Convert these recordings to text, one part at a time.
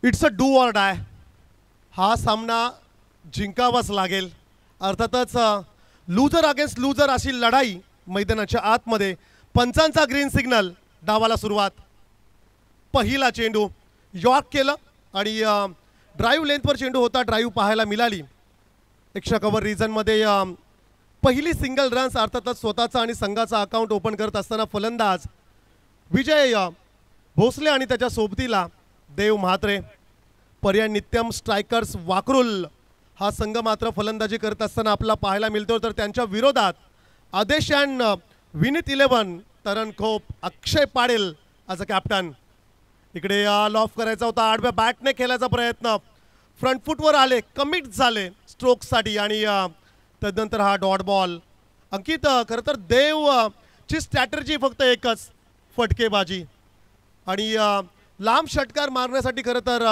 It's a do or die. हा सामना जिंकावाच लागेल. अर्थातच लूजर अगेन्स्ट लूजर अशी लढाई मैदानाच्या आतमध्ये. पंचांचा ग्रीन सिग्नल. डावाला सुरुवात. पहिला चेंडू यॉर्क केलं आणि ड्राईव्ह लेंथवर चेंडू होता. ड्राईव्ह पाहायला मिळाली. एक्स्ट्रा कव्हर रिजनमध्ये पहिली सिंगल रन्स. अर्थातच स्वतःचा आणि संघाचा अकाउंट ओपन करत असताना फलंदाज विजय भोसले आणि त्याच्या सोबतीला देव म्हात्रे. पर्याय नित्यम स्ट्रायकर्स वाकरुल हा संघ मात्र फलंदाजी करत असताना आपला पाहायला मिळतो. तर त्यांच्या विरोधात आदेश अँड विनीत 11 तरण खोप अक्षय पाटील ॲज अ कॅप्टन. इकडे लॉफ करायचा होता. आडव्या बॅटने खेळायचा प्रयत्न. फ्रंट फुटवर आले. कमिट झाले स्ट्रोकसाठी आणि त्यानंतर हा डॉट बॉल. अंकित खरं तर देव ची स्ट्रॅटर्जी फक्त एकच फटकेबाजी आणि लांब षटकार मारण्यासाठी खरं तर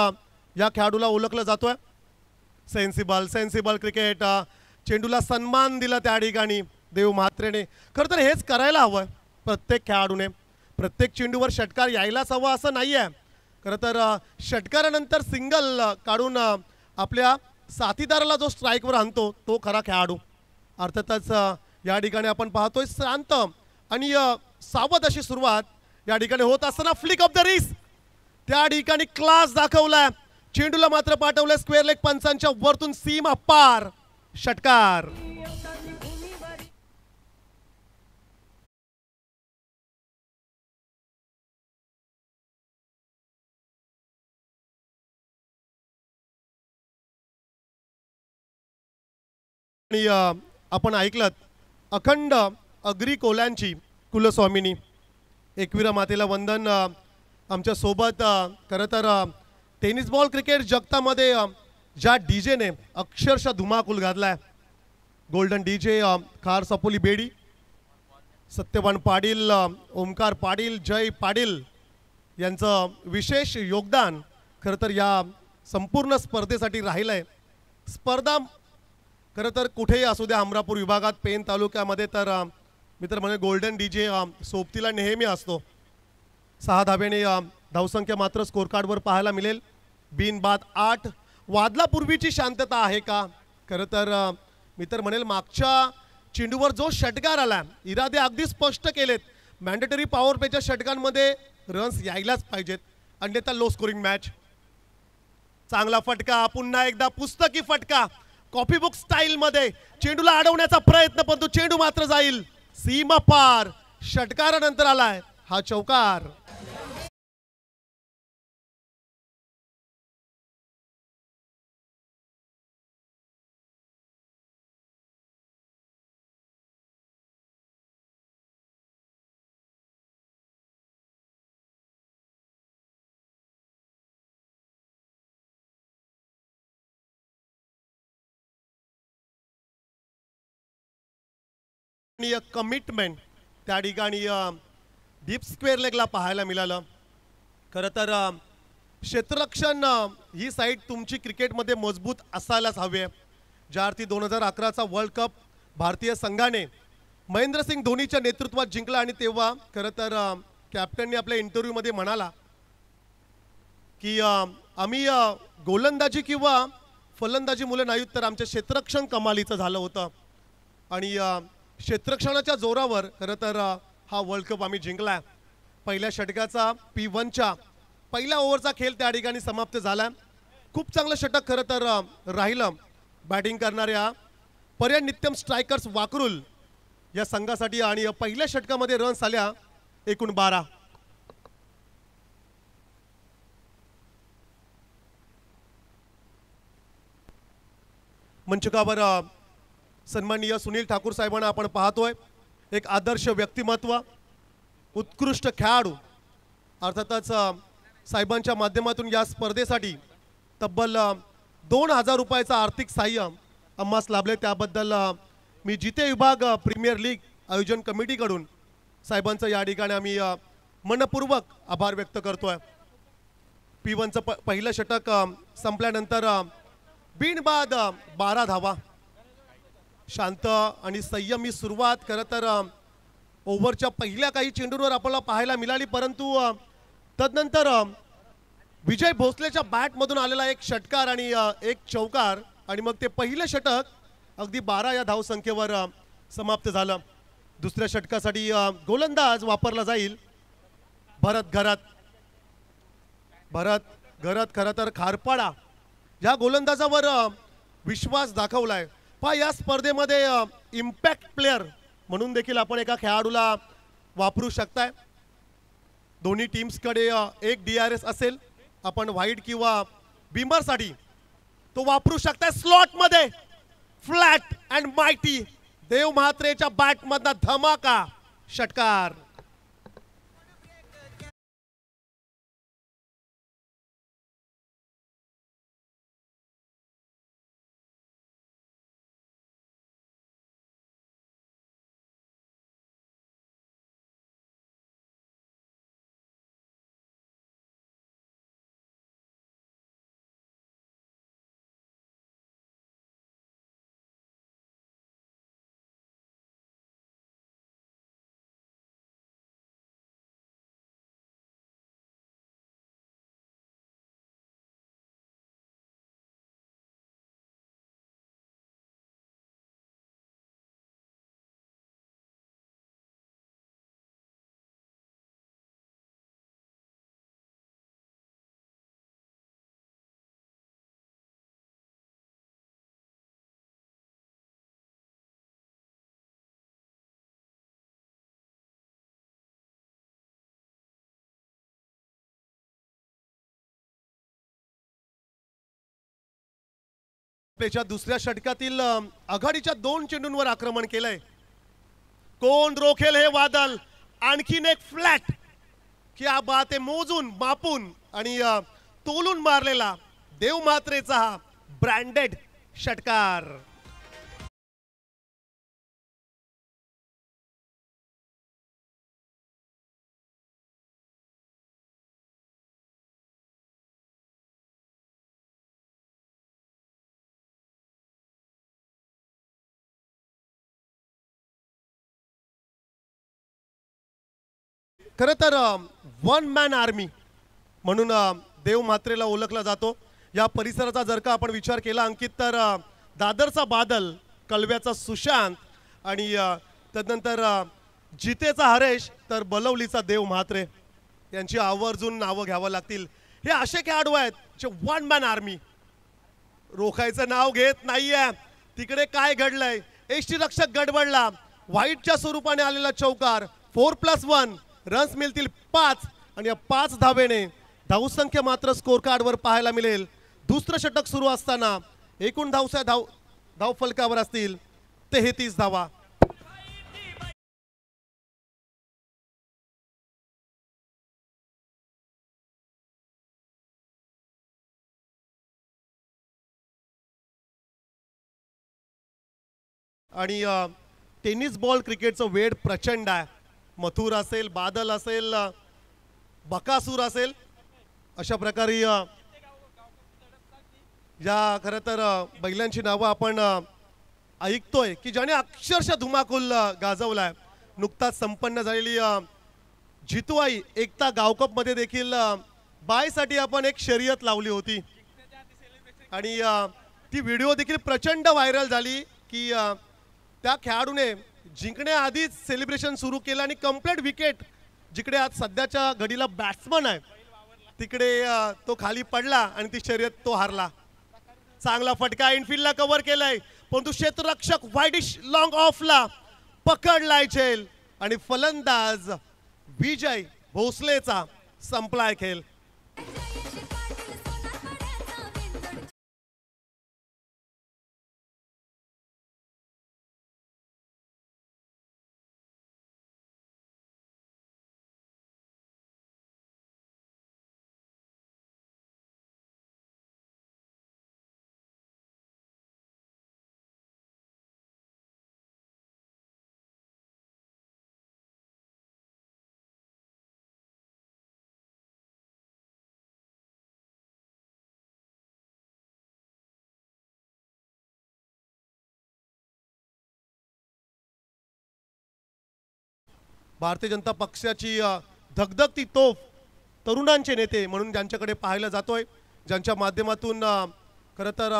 या खेळाडूला ओळखलं जातोय. Sensible cricket. चेंडूला सन्मान दिला त्या ठिकाणी देव म्हात्रेने. खरं तर हेच करायला हवं प्रत्येक खेळाडूने. प्रत्येक चेंडूवर षटकार यायलाच हवा असं नाही आहे. खरं तर षटकारानंतर सिंगल काढून आपल्या साथीदाराला जो स्ट्राईकवर आणतो तो खरा खेळाडू. अर्थातच या ठिकाणी आपण पाहतोय शांत आणि सावध अशी सुरुवात या ठिकाणी होत असताना फ्लिक ऑफ द रिस्ट त्या ठिकाणी क्लास दाखवलाय. चेंडूला मात्र पाठवलंय स्क्वेअर लेग. पंचांच्या वरतून सीमा पार षटकार. आणि आपण ऐकलत अखंड अग्री कोल्यांची कुलस्वामिनी एकविरा मातेला वंदन. आमच्या सोबत खरं तर टेनिस बॉल क्रिकेट जगतामध्ये ज्या डीजेने अक्षरशः धुमाकूल घातलाय. गोल्डन डीजे खार सपोली बेडी, सत्यवान पाटील, ओमकार पाटील, जय पाटील यांचं विशेष योगदान खरं तर या संपूर्ण स्पर्धेसाठी राहिलं आहे. स्पर्धा खरं तर कुठेही असू द्या अमरापूर विभागात पेन तालुक्यामध्ये तर मित्र म्हणे गोल्डन डीजे सोबतीला नेहमी असतो. 6 धाब्याने धावसंख्या मात्र स्कोर कार्डवर पाहायला मिळेल. बिनबाद 8. वादलापूर्वीची शांतता आहे का? खरं तर मी तर म्हणेल मागच्या चेंडूवर जो षटकार आला इरादे अगदी स्पष्ट केलेत. मॅन्डेटरी पॉवर प्लेच्या षटकांमध्ये रन्स यायलाच पाहिजेत अन्यथा लो स्कोरिंग मॅच. चांगला फटका. पुन्हा एकदा पुस्तकी फटका कॉफी बुक स्टाईल मध्ये. चेंडूला अडवण्याचा प्रयत्न पण तो चेंडू मात्र जाईल सीमा पार. षटकारानंतर आलाय हा चौकार. कमिटमेंट त्या ठिकाणी डीप स्क्वेअर लेगला पाहायला मिळालं. खरं तर क्षेत्ररक्षण ही साईड तुमची क्रिकेटमध्ये मजबूत असायलाच हवी आहे. ज्या अर्थी 2011चा वर्ल्ड कप भारतीय संघाने महेंद्रसिंग धोनीच्या नेतृत्वात जिंकला आणि तेव्हा खरं तर कॅप्टनने आपल्या इंटरव्ह्यूमध्ये म्हणाला की आम्ही गोलंदाजी किंवा फलंदाजी मुलं नाहीत तर आमचे क्षेत्ररक्षण कमालीचं झालं होतं आणि क्षेत्ररक्षणाच्या जोरावर खरं तर हा वर्ल्ड कप आम्ही जिंकला. पहिल्या षटकाचा P1च्या पहिल्या ओव्हरचा खेळ त्या ठिकाणी समाप्त झाला. खूप चांगलं षटक खरं तर राहिलं बॅटिंग करणाऱ्या पर्याय नित्यम स्ट्रायकर्स वाकरुल या संघासाठी आणि पहिल्या षटकामध्ये रन्स आल्या एकूण 12. मंचकावर सन्माननीय सुनील ठाकूर साहेबांना आपण पाहतोय. एक आदर्श व्यक्तिमत्व, उत्कृष्ट खेळाडू. अर्थातच साहेबांच्या माध्यमातून या स्पर्धेसाठी तब्बल 2000 रुपयाचं आर्थिक सहाय्य आम्हास लाभले. त्याबद्दल मी जिते विभाग प्रीमियर लीग आयोजन कमिटीकडून साहेबांचं या ठिकाणी आम्ही मनपूर्वक आभार व्यक्त करतोय. P1चं पहिलं षटक संपल्यानंतर बिनबाद 12 धावा. शांत आणि संयमी सुरुवात खरं तर ओव्हरच्या पहिल्या काही चेंडूंवर आपल्याला पाहायला मिळाली. परंतु तदनंतर विजय भोसलेच्या बॅटमधून आलेला एक षटकार आणि एक चौकार आणि मग ते पहिलं षटक अगदी 12 या धावसंख्येवर समाप्त झालं. दुसऱ्या षटकासाठी गोलंदाज वापरला जाईल भरत घरत खरं तर खारपाडा या गोलंदाजावर विश्वास दाखवलाय. पहा या स्पर्धेमध्ये इम्पॅक्ट प्लेयर म्हणून देखील आपण एका खेळाडूला वापरू शकताय. दोन्ही टीम्सकडे एक DRS असेल, आपण व्हाईट किंवा बिमरसाठी तो वापरू शकताय. स्लॉटमध्ये फ्लॅट अँड मायटी देव म्हात्रेच्या बॅटमधला धमाका षटकार. दुसऱ्या षटकातील आघाडीच्या 2 चेंडूंवर आक्रमण केलंय. कोण रोखेल हे वादळ. आणखीन एक फ्लॅट क्या बात आहे. मोजून मापून आणि तोलून मारलेला देव म्हात्रेचा हा ब्रँडेड षटकार. खरं तर वन मॅन आर्मी म्हणून देव म्हात्रेला ओळखला जातो. या परिसराचा जर का आपण विचार केला अंकित तर दादरचा बादल, कळव्याचा सुशांत आणि त्यानंतर जितेचा हरेश तर बलवलीचा देव म्हात्रे यांची आवर्जून नावं घ्यावं लागतील. हे असे खेळाडू आहेत जे वन मॅन आर्मी. रोखायचं नाव घेत नाहीये. तिकडे काय घडलंय. यष्टीरक्षक गडबडला. व्हाईटच्या स्वरूपाने आलेला चौकार. 4+1 रन्स मिळतील 5 आणि या 5 धावेने धावसंख्या मात्र स्कोर कार्डवर पाहायला मिळेल. दुसरं षटक सुरू असताना एकूण धाव फलकावर असतील 33 धावा. आणि टेनिस बॉल क्रिकेटचं वेळ प्रचंड आहे. मथुर असेल, बादल असेल, बकासूर असेल, अशा प्रकारे या खरं तर बैलांची नावं आपण ऐकतोय की ज्याने अक्षरशः धुमाकूल गाजवलाय. नुकताच संपन्न झालेली जितूआई एकता गावकप मध्ये देखील बायसाठी आपण एक शर्यत लावली होती आणि ती व्हिडिओ देखील प्रचंड व्हायरल झाली की त्या खेळाडूने जिंकण्याआधीच सेलिब्रेशन सुरू केलं आणि कंप्लीट विकेट जिकडे आज सध्याच्या घडीला बॅट्समन आहे तिकडे तो खाली पडला आणि ती शर्यत तो हारला. चांगला फटका इनफिल्डला कव्हर केलाय परंतु क्षेत्ररक्षक वाईडिश लॉंग ऑफला पकडलाय झेल आणि फलंदाज विजय भोसलेचा संपलाय खेळ. भारतीय जनता पक्षाची धगधगती तोफ तरुणांचे नेते म्हणून ज्यांच्याकडे पाहायला जातोय, ज्यांच्या माध्यमातून खरं तर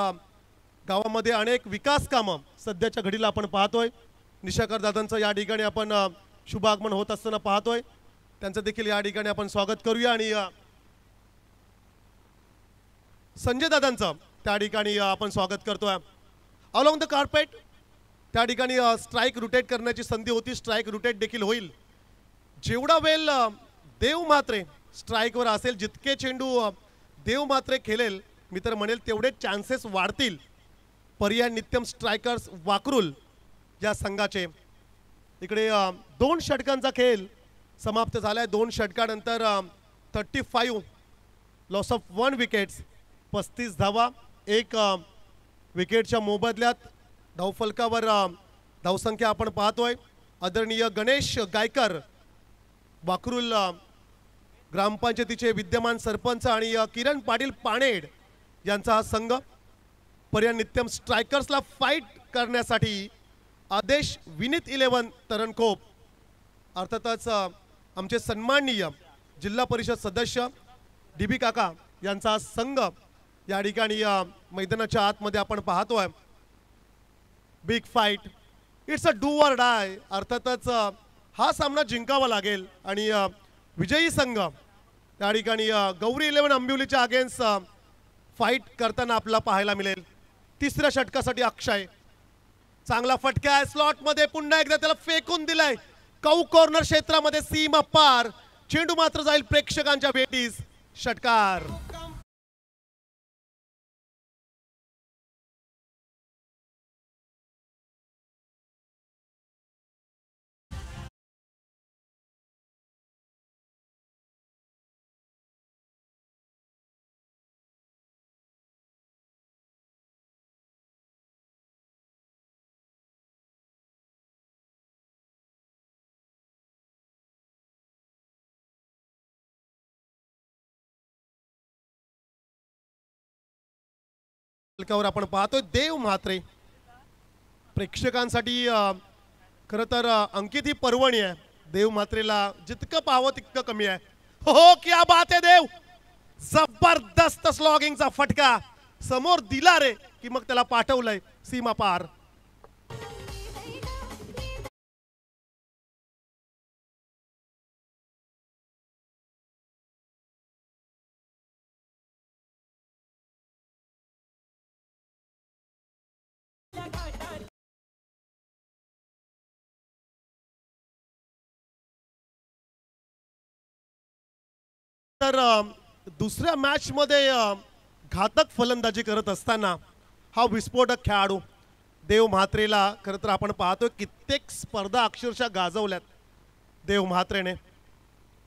गावामध्ये अनेक विकास कामं सध्याच्या घडीला आपण पाहतोय. निशाकर दादांचं या ठिकाणी आपण शुभागमन होत असताना पाहतोय. त्यांचं देखील या ठिकाणी आपण स्वागत करूया आणि संजय दादांचं त्या ठिकाणी आपण स्वागत करतोय. अलॉंग द कार्पेट त्या ठिकाणी स्ट्राईक रोटेट करण्याची संधी होती. स्ट्राईक रोटेट देखील होईल. जेवढा वेळ देव म्हात्रे स्ट्राईकवर असेल, जितके चेंडू देव म्हात्रे खेळेल मी तर म्हणेल तेवढे चान्सेस वाढतील पर्याय नित्यम स्ट्रायकर्स वाकरूल या संघाचे. इकडे 2 षटकांचा खेळ समाप्त झाला आहे. 2 षटकानंतर 35 लॉस ऑफ 1 विकेट्स, 35 धावा, 1 विकेटच्या मोबदल्यात धावफलकावर धावसंख्या आपण पाहतोय. आदरणीय गणेश गायकर वाकरूल ग्रामपंचायतीचे विद्यमान सरपंच आणि किरण पाटील पाणेड यांचा हा संघ पर्याय नित्यम स्ट्रायकर्सला फाईट करण्यासाठी आदेश विनीत 11 तरणखोप अर्थातच आमचे सन्माननीय जिल्हा परिषद सदस्य DB काका यांचा संघ या ठिकाणी मैदानाच्या आतमध्ये आपण पाहतोय. Big fight, it's a do or die. अर्थातच हा सामना जिंकावा लागेल आणि विजयी संघ या ठिकाणी गौरी 11 अंबिवलीच्या अगेन्स्ट फाईट करताना आपल्याला पाहायला मिळेल. तिसऱ्या षटकासाठी अक्षय, चांगला फटका आहे स्लॉटमध्ये, पुन्हा एकदा त्याला फेकून दिलाय कौ कॉर्नर क्षेत्रामध्ये, सीमा पार. चेंडू मात्र जाईल प्रेक्षकांच्या भेटीस. षटकार. फलकावर आपण पाहतोय देव म्हात्रे. प्रेक्षकांसाठी खरं तर अंकित ही पर्वणी आहे. देव म्हात्रेला जितकं पाहावं तितकं कमी आहे. हो क्या बात आहे देव. जबरदस्त स्लॉगिंगचा फटका समोर दिला रे की मग त्याला पाठवलंय सीमा पार. तर दुसऱ्या मॅच मध्ये घातक फलंदाजी करत असताना हा विस्फोटक खेळाडू देव म्हात्रेला खरं तर आपण पाहतोय कित्येक स्पर्धा अक्षरशः गाजवल्यात देव म्हात्रेने.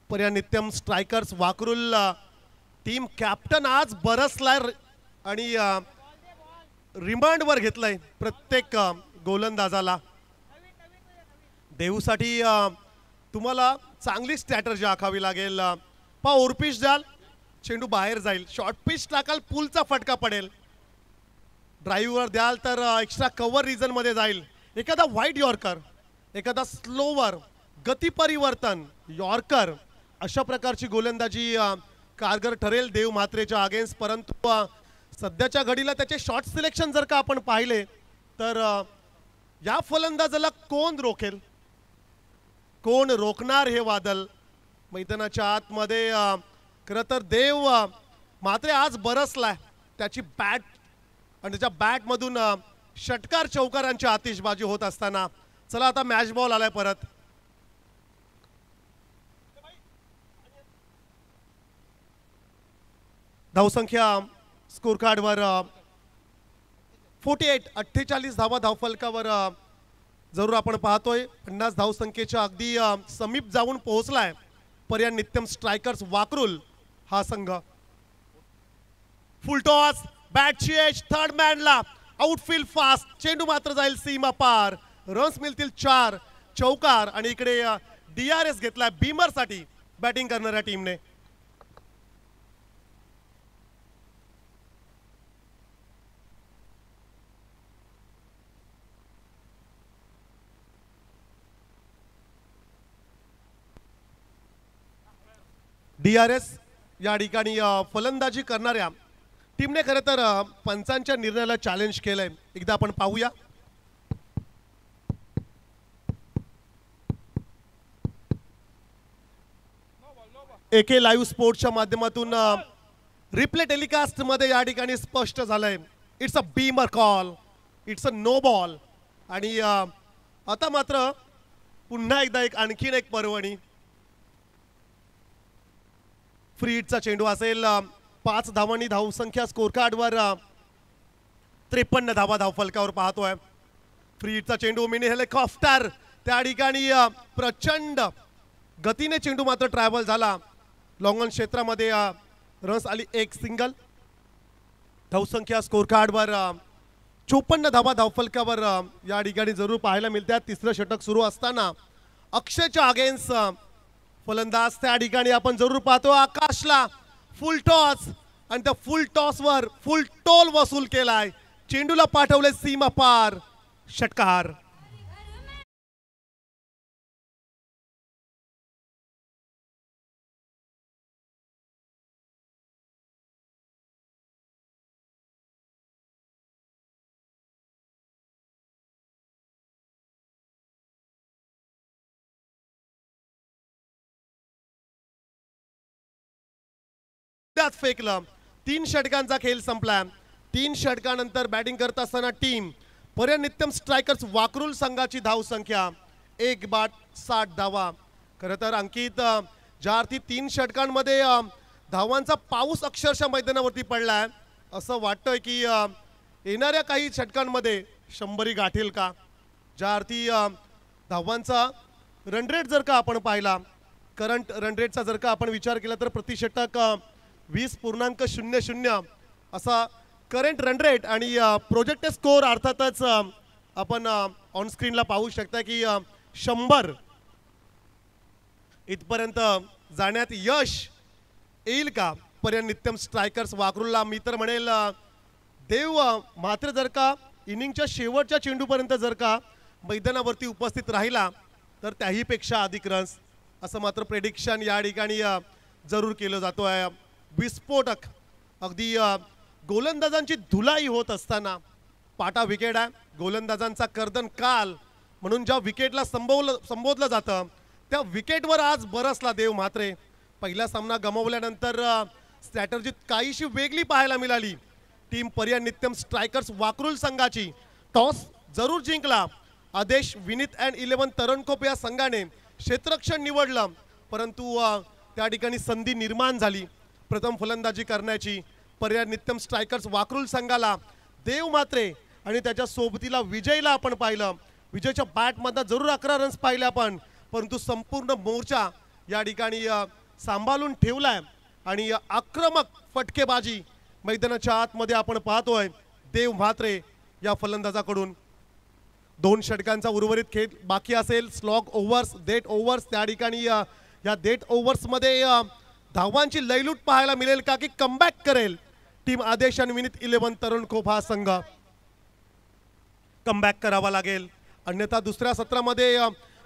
पर्याय नित्यम स्ट्रायकर्स वाकरूल टीम कॅप्टन आज बरसलाय आणि रिमांडवर घेतलाय प्रत्येक गोलंदाजाला. देवसाठी तुम्हाला चांगली स्ट्रॅटर्जी आखावी लागेल. ओव्हरपिच द्याल, चेंडू बाहेर जाईल. शॉर्ट पिच टाकाल, पुलचा फटका पडेल. ड्राईव्हवर द्याल तर एक्स्ट्रा कव्हर रिजन मध्ये जाईल. एखादा व्हाईट यॉर्कर, एखादा स्लोवर, गती परिवर्तन यॉर्कर, अशा प्रकारची गोलंदाजी कारगर ठरेल देव म्हात्रेच्या अगेन्स्ट. परंतु सध्याच्या घडीला त्याचे शॉट सिलेक्शन जर का आपण पाहिले तर या फलंदाजाला कोण रोखेल, कोण रोखणार हे वादळ मैदानाच्या आतमध्ये. खरं तर देव म्हात्रे आज बरसलाय. त्याची बॅट आणि त्याच्या बॅटमधून षटकार चौकारांची आतिषबाजी होत असताना. चला आता मॅच बॉल आलाय परत. धावसंख्या स्कोर कार्डवर 48 धावा धावफलकावर जरूर आपण पाहतोय. 50 धावसंख्येच्या अगदी समीप जाऊन पोहोचलाय पर्याय नित्यम स्ट्रायकर्स वाकरूल हा संघ. फुल टॉस, बॅटची एज थर्ड मॅनला, आउटफील्ड फास्ट. चेंडू मात्र जाईल सीमा पार. रन्स मिळतील 4. चौकार आणि इकडे DRS घेतलाय बीमर साठी बॅटिंग करणाऱ्या टीमने. DRS या ठिकाणी फलंदाजी करणाऱ्या टीमने खरं तर पंचांच्या निर्णयाला चॅलेंज केलंय. एकदा आपण पाहूया. एके लाईव्ह स्पोर्ट्सच्या माध्यमातून रिप्ले टेलिकास्ट मध्ये या ठिकाणी स्पष्ट झालंय, it's a beamer call, it's a no ball. आणि आता मात्र पुन्हा एकदा आणखीन एक पर्वणी. फ्री हिटचा चेंडू असेल. 5 धावांनी धावसंख्या स्कोर कार्डवर 53 धावा धावफलकावर पाहतोय. फ्री हिटचा चेंडू मिनी हेलिकॉप्टर त्या ठिकाणी प्रचंड गतीने चेंडू मात्र ट्रॅव्हल झाला. लॉंग ऑन क्षेत्रामध्ये रन्स आली, एक सिंगल. धावसंख्या स्कोर कार्डवर 54 धावा धावफलकावर या ठिकाणी जरूर पाहायला मिळतात. तिसरं षटक सुरू असताना अक्षयच्या अगेन्स्ट फलंदाज त्या ठिकाणी आपण जरूर पाहतो. आकाशला फुल टॉस आणि त्या फुल टॉसवर फुल टोल वसूल केलाय. चेंडूला पाठवले सीमा पार, षटकार. फेकलं. 3 षटकांचा खेळ संपला. 3 षटकानंतर बॅटिंग करत असताना टीम पर्यनित्यम स्ट्रायकर्स वाकरूल संघाची धावसंख्या 1/60 धावा. खरं तर अंकित, ज्या अर्थी 3 षटकांमध्ये धावांचा पाऊस अक्षरशः मैदानावरती पडलाय, असं वाटतंय की येणाऱ्या काही षटकांमध्ये 100 गाठेल का. ज्या अर्थी धावांचा रन रेट जर का आपण पाहिला, करंट रन रेटचा जर का आपण विचार केला तर प्रति षटक 20.00 असा करंट रन रेट आणि प्रोजेक्टेड स्कोर अर्थातच आपण ऑन स्क्रीनला पाहू शकता की 100 इथपर्यंत जाण्यात यश येईल का पर्यनित्यम स्ट्रायकर्स वाकरूलला. मी तर म्हणेल देव मात्र जर का इनिंगच्या शेवटच्या चेंडूपर्यंत जर का मैदानावरती उपस्थित राहिला तर त्याहीपेक्षा अधिक रन्स, असं मात्र प्रेडिक्शन या ठिकाणी जरूर केलं जातो आहे. विस्फोटक अगदी गोलंदाजांची धुलाई होत असताना पाटा विकेट आहे. गोलंदाजांचा कर्दन काल म्हणून ज्या विकेटला संबोधलं जातं त्या विकेटवर आज बरसला देव म्हात्रे. पहिला सामना गमावल्यानंतर स्ट्रॅटर्जीत काहीशी वेगळी पाहायला मिळाली. टीम पर्यनित्यम स्ट्रायकर्स वाकरूल संघाची टॉस जरूर जिंकला. आदेश विनीत अँड 11 तरणकोप या संघाने क्षेत्ररक्षण निवडलं, परंतु त्या ठिकाणी संधी निर्माण झाली प्रथम फलंदाजी करण्याची. पर्यनित्यम स्ट्रायकर्स वाकरूल संघाला देव म्हात्रे आणि त्याच्या सोबतीला विजयला आपण पाहिलं. विजयच्या बॅटमधनं जरूर 11 रन्स पाहिले आपण, परंतु संपूर्ण मोर्चा या ठिकाणी सांभाळून ठेवलाय आणि आक्रमक फटकेबाजी मैदानाच्या आतमध्ये आपण पाहतोय देव म्हात्रे या फलंदाजाकडून. 2 षटकांचा उर्वरित खेळ बाकी असेल. स्लॉग ओव्हर्स, डेट ओव्हर्स, त्या ठिकाणी या डेट ओव्हर्समध्ये धावांची लयलूट पाहायला मिळेल का की कमबॅक करेल टीम आदेश आणि विनीत 11 तरणकोप हा संघ. कमबॅक करावा लागेल, अन्यथा दुसऱ्या सत्रामध्ये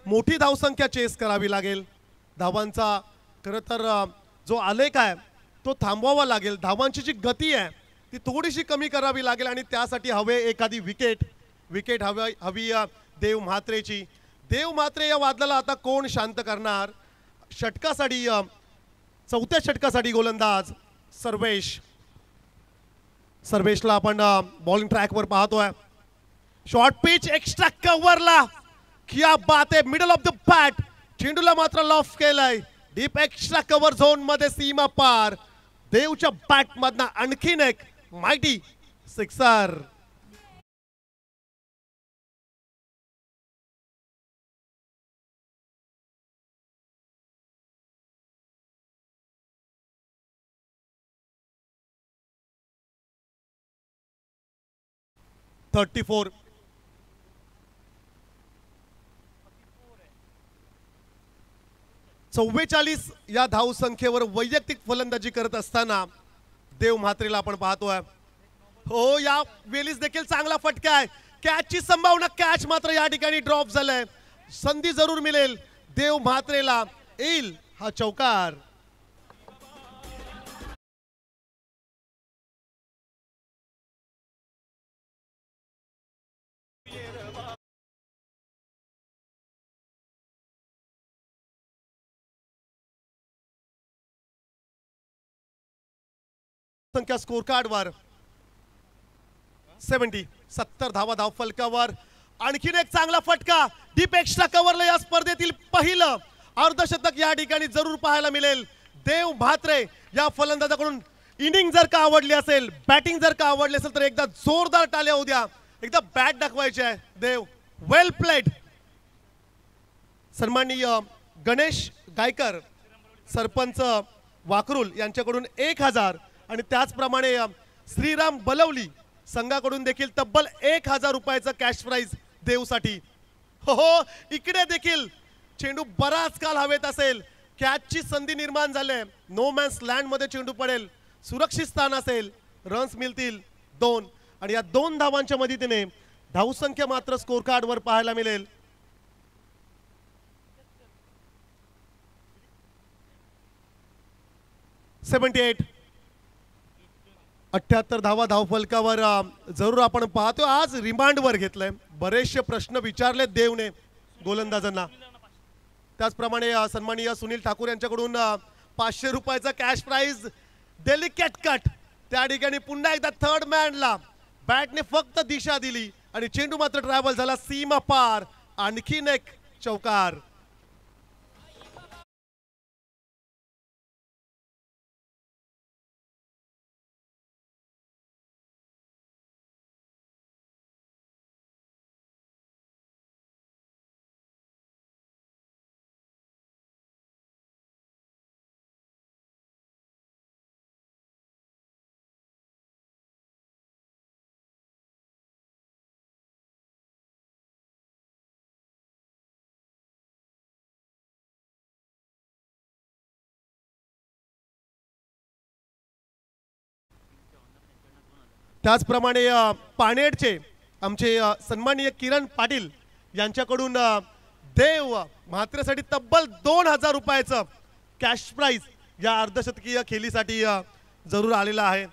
मोठी धावसंख्या चेस करावी लागेल. धावांचा खरं तर जो आलेख आहे तो थांबवावा लागेल. धावांची जी गती आहे ती थोडीशी कमी करावी लागेल आणि त्यासाठी हवे एखादी विकेट हवी देव म्हात्रेची. देव म्हात्रे या वादळाला आता कोण शांत करणार. षटकासाठी 4थ्या षटकासाठी गोलंदाज सर्वेशला आपण बॉलिंग ट्रॅकवर पाहतोय. शॉर्ट पिच एक्स्ट्रा कव्हरला, क्या बात आहे. मिडल ऑफ द बॅट चेंडूला मात्र लॉफ केलाय. डीप एक्स्ट्रा कव्हर झोन मध्ये सीमा पार. देवच्या बॅट मधनं आणखीन एक माइटी सिक्सर. .34 44 या धावसंख्येवर वैयक्तिक फलंदाजी करत असताना देव म्हात्रेला आपण पाहतोय. हो, या वेलीस देखील चांगला फटका आहे. कॅचची संभावना, कॅच मात्र या ठिकाणी ड्रॉप झालाय. संधी जरूर मिळेल देव म्हात्रेला, येईल हा चौकार. संख्या स्कोर कार्डवर 70 धावा धाव फलकावर. आणखीन एक चांगला फटका डीप एक्स्ट्रा कव्हरला या स्पर्धेतील पहिलं अर्धशतक या ठिकाणी जरूर पाहायला मिळेल. देव म्हात्रे या फलंदाजाकडून इनिंग जर का आवडली असेल, बॅटिंग जर का आवडली असेल तर एकदा जोरदार टाळ्या होऊ द्या. एकदा बॅट दाखवायची आहे. देव वेल प्लेड. सन्माननीय गणेश गायकर सरपंच वाकरूल यांच्याकडून 1000 आणि त्याचप्रमाणे श्रीराम बलवली संघाकडून देखील तब्बल 1000 रुपयाचं कॅश प्राइज देवसाठी. हो, इकडे देखील चेंडू बराच काल हवेत असेल, कॅचची संधी निर्माण झाली. नो मॅन्स लँड मध्ये चेंडू पडेल, सुरक्षित स्थान असेल, रन्स मिळतील 2 आणि या 2 धावांच्या मदतीने धावसंख्या मात्र स्कोर कार्डवर पाहायला मिळेल. $78 78 धावा धावफलकावर जरूर आपण पाहतो. आज रिमांडवर घेतलंय. बरेचसे प्रश्न विचारले देवने गोलंदाजांना. त्याचप्रमाणे सन्माननीय सुनील ठाकूर यांच्याकडून 500 रुपयाचा कॅश प्राइज. डेलिकेट कट त्या ठिकाणी पुन्हा एकदा थर्ड मॅनला बॅटने फक्त दिशा दिली आणि चेंडू मात्र ट्रॅव्हल झाला सीमा पार. आणखीन एक चौकार. त्याचप्रमाणे पाणेडचे आमचे सन्माननीय किरण पाटील यांच्याकडून देव म्हात्रेसाठी तब्बल 2000 रुपयाचं कॅश प्राइज या अर्धशतकीय खेळीसाठी जरूर आलेला आहे.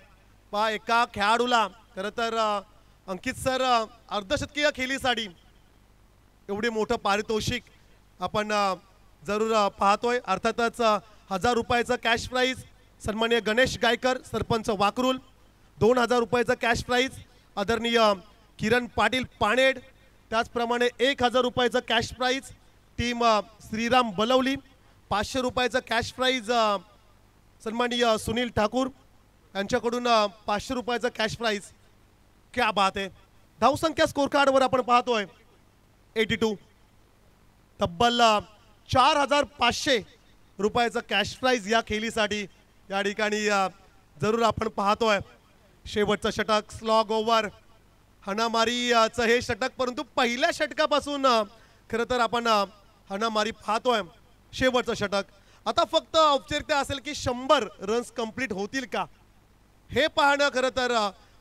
पहा, एका खेळाडूला खरं तर अंकित सर अर्धशतकीय खेळीसाठी एवढे मोठं पारितोषिक आपण जरूर पाहतोय. अर्थातच 1000 रुपयाचं कॅश प्राइज सन्माननीय गणेश गायकर सरपंच वाकरूल. 2000 रुपयाचा कॅश प्राइज आदरणीय किरण पाटील पाणेड. त्याचप्रमाणे 1000 रुपयाचा कॅश प्राइज टीम श्रीराम बलवली. 500 रुपयाचा कॅश प्राइज सन्माननीय सुनील ठाकूर यांच्याकडून 500 रुपयाचा कॅश प्राइज. क्या बात आहे. धावसंख्या स्कोर कार्डवर आपण पाहतोय 82. तब्बल 4500 रुपयाचा कॅश प्राइज या खेळीसाठी या ठिकाणी जरूर आपण पाहतोय. शेवटचं षटक स्लॉग ओव्हर हाणामारीचं हे षटक, परंतु पहिल्या षटकापासून खरं तर आपण हाणामारी पाहतोय. शेवटचं षटक आता फक्त औपचारिकता असेल की 100 रन्स कंप्लीट होतील का हे पाहणं खरं तर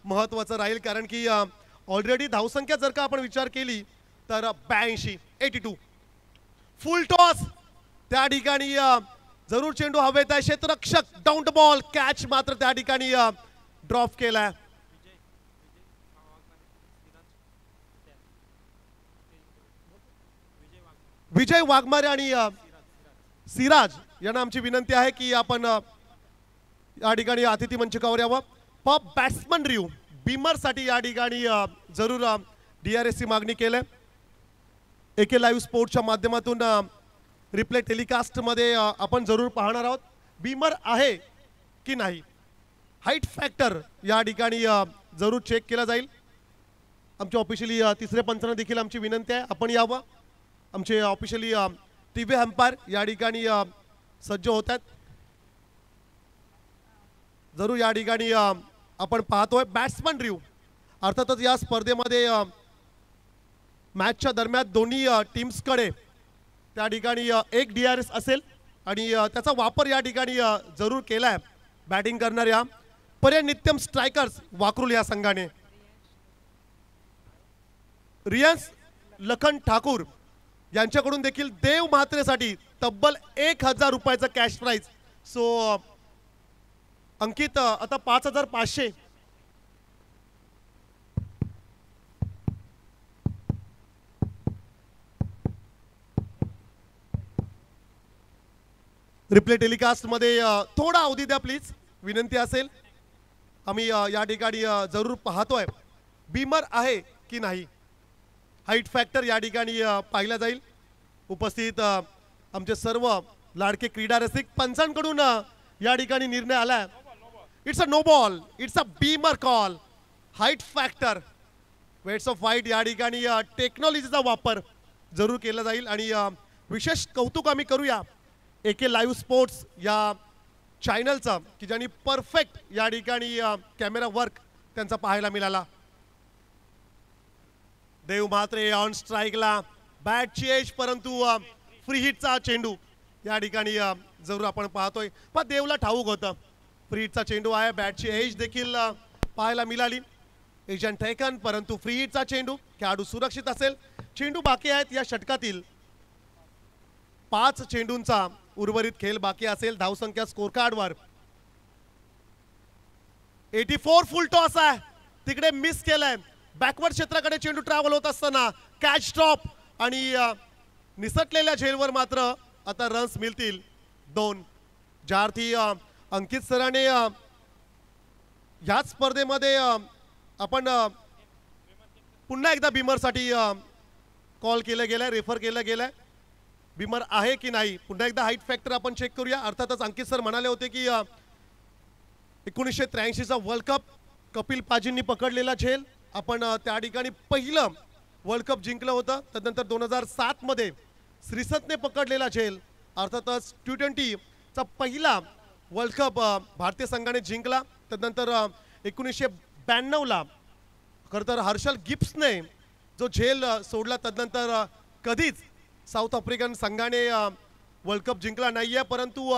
महत्त्वाचं राहील. कारण की ऑलरेडी धावसंख्या जर का आपण विचार केली तर 82. फुल टॉस त्या ठिकाणी जरूर चेंडू हवेत आहे. क्षेत्ररक्षक डाउन द बॉल कॅच मात्र त्या ठिकाणी ड्रॉप केलाय. विजय वाघमारे आणि सिराज यांना आमची विनंती आहे की आपण या ठिकाणी अतिथी मंचकावर यावं. पॉप बॅट्समन रिव्ह्यू बीमर साठी या ठिकाणी जरूर DRSची मागणी केली. AK लाईव्ह स्पोर्ट्सच्या माध्यमातून रिप्ले टेलिकास्ट मध्ये आपण जरूर पाहणार आहोत. बीमर आहे की नाही, हाईट फॅक्टर या ठिकाणी जरूर चेक केला जाईल. आमच्या ऑफिशियली तिसरे पंचांना देखील आमची विनंती आहे आपण यावं. आमचे ऑफिशियली TV अंपायर या ठिकाणी सज्ज होत आहेत. जरूर या ठिकाणी आपण पाहतोय बॅट्समन रिव्ह्यू. अर्थातच या स्पर्धेमध्ये मॅचच्या दरम्यान दोन्ही टीम्सकडे त्या ठिकाणी एक DRS असेल आणि त्याचा वापर या ठिकाणी जरूर केलाय बॅटिंग करणाऱ्या पर्याय नित्यम स्ट्रायकर्स वाकरूल या संघाने. रियान्स लखन ठाकूर यांच्याकडून देखील देव म्हात्रेसाठी तब्बल 1000 रुपयाचा कॅश प्राइज. सो अंकित आता 5500. रिप्ले टेलिकास्ट मध्ये थोडा अवधी द्या प्लीज, विनंती असेल. आम्ही या ठिकाणी जरूर पाहतोय बीमर आहे की नाही. हाईट फॅक्टर या ठिकाणी पाहिला जाईल. उपस्थित आमचे सर्व लाडके क्रीडा रसिक पंचांकडून या ठिकाणी निर्णय आला. It's a no ball, it's a beamer call. Height factor weights of fight या ठिकाणी टेक्नॉलॉजीचा वापर जरूर केला जाईल. आणि विशेष कौतुक आम्ही करूया AK लाईव्ह स्पोर्ट्स या चॅनलचा की ज्यांनी परफेक्ट या ठिकाणी कॅमेरा वर्क त्यांचा पाहायला मिळाला. देव म्हात्रे ऑन स्ट्राईकला, बॅटची एज परंतु फ्री हिटचा चेंडू या ठिकाणी जरूर आपण पाहतोय. पण देवला ठाऊक होतं फ्री हिटचा चेंडू आहे. बॅटची एज देखील पाहायला मिळाली. एजंट टेकन परंतु फ्री हिटचा चेंडू, खेळाडू सुरक्षित असेल. चेंडू बाकी आहेत या षटकातील. 5 चेंडूंचा उर्वरित खेळ बाकी असेल. धावसंख्या स्कोर कार्डवर 84 फुल टॉस आहे. तिकडे मिस केलंय. बॅकवर्ड क्षेत्राकडे चेंडू ट्रॅव्हल होत असताना कॅच ड्रॉप आणि निसटलेल्या झेलवर मात्र आता रन्स मिळतील 2. ज्यार्थी अंकित सराने ह्याच स्पर्धेमध्ये आपण पुन्हा एकदा बीमरसाठी कॉल केलं गेलाय, रेफर केलं गेलंय. बीमर आहे की नाही पुन्हा एकदा हाईट फॅक्टर आपण चेक करूया. अर्थातच अंकित सर म्हणाले होते की 1983चा वर्ल्ड कप कपिल पाजींनी पकडलेला झेल. आपण त्या ठिकाणी पहिलं वर्ल्ड कप जिंकलं होतं. त्यानंतर 2007 मध्ये श्रीसंतने पकडलेला झेल. अर्थातच T20चा पहिला वर्ल्ड कप भारतीय संघाने जिंकला. त्यानंतर 1992ला खरं तर हर्षल गिब्सने जो झेल सोडला त्यानंतर कधीच साऊथ आफ्रिकन संघाने वर्ल्ड कप जिंकला नाही आहे. परंतु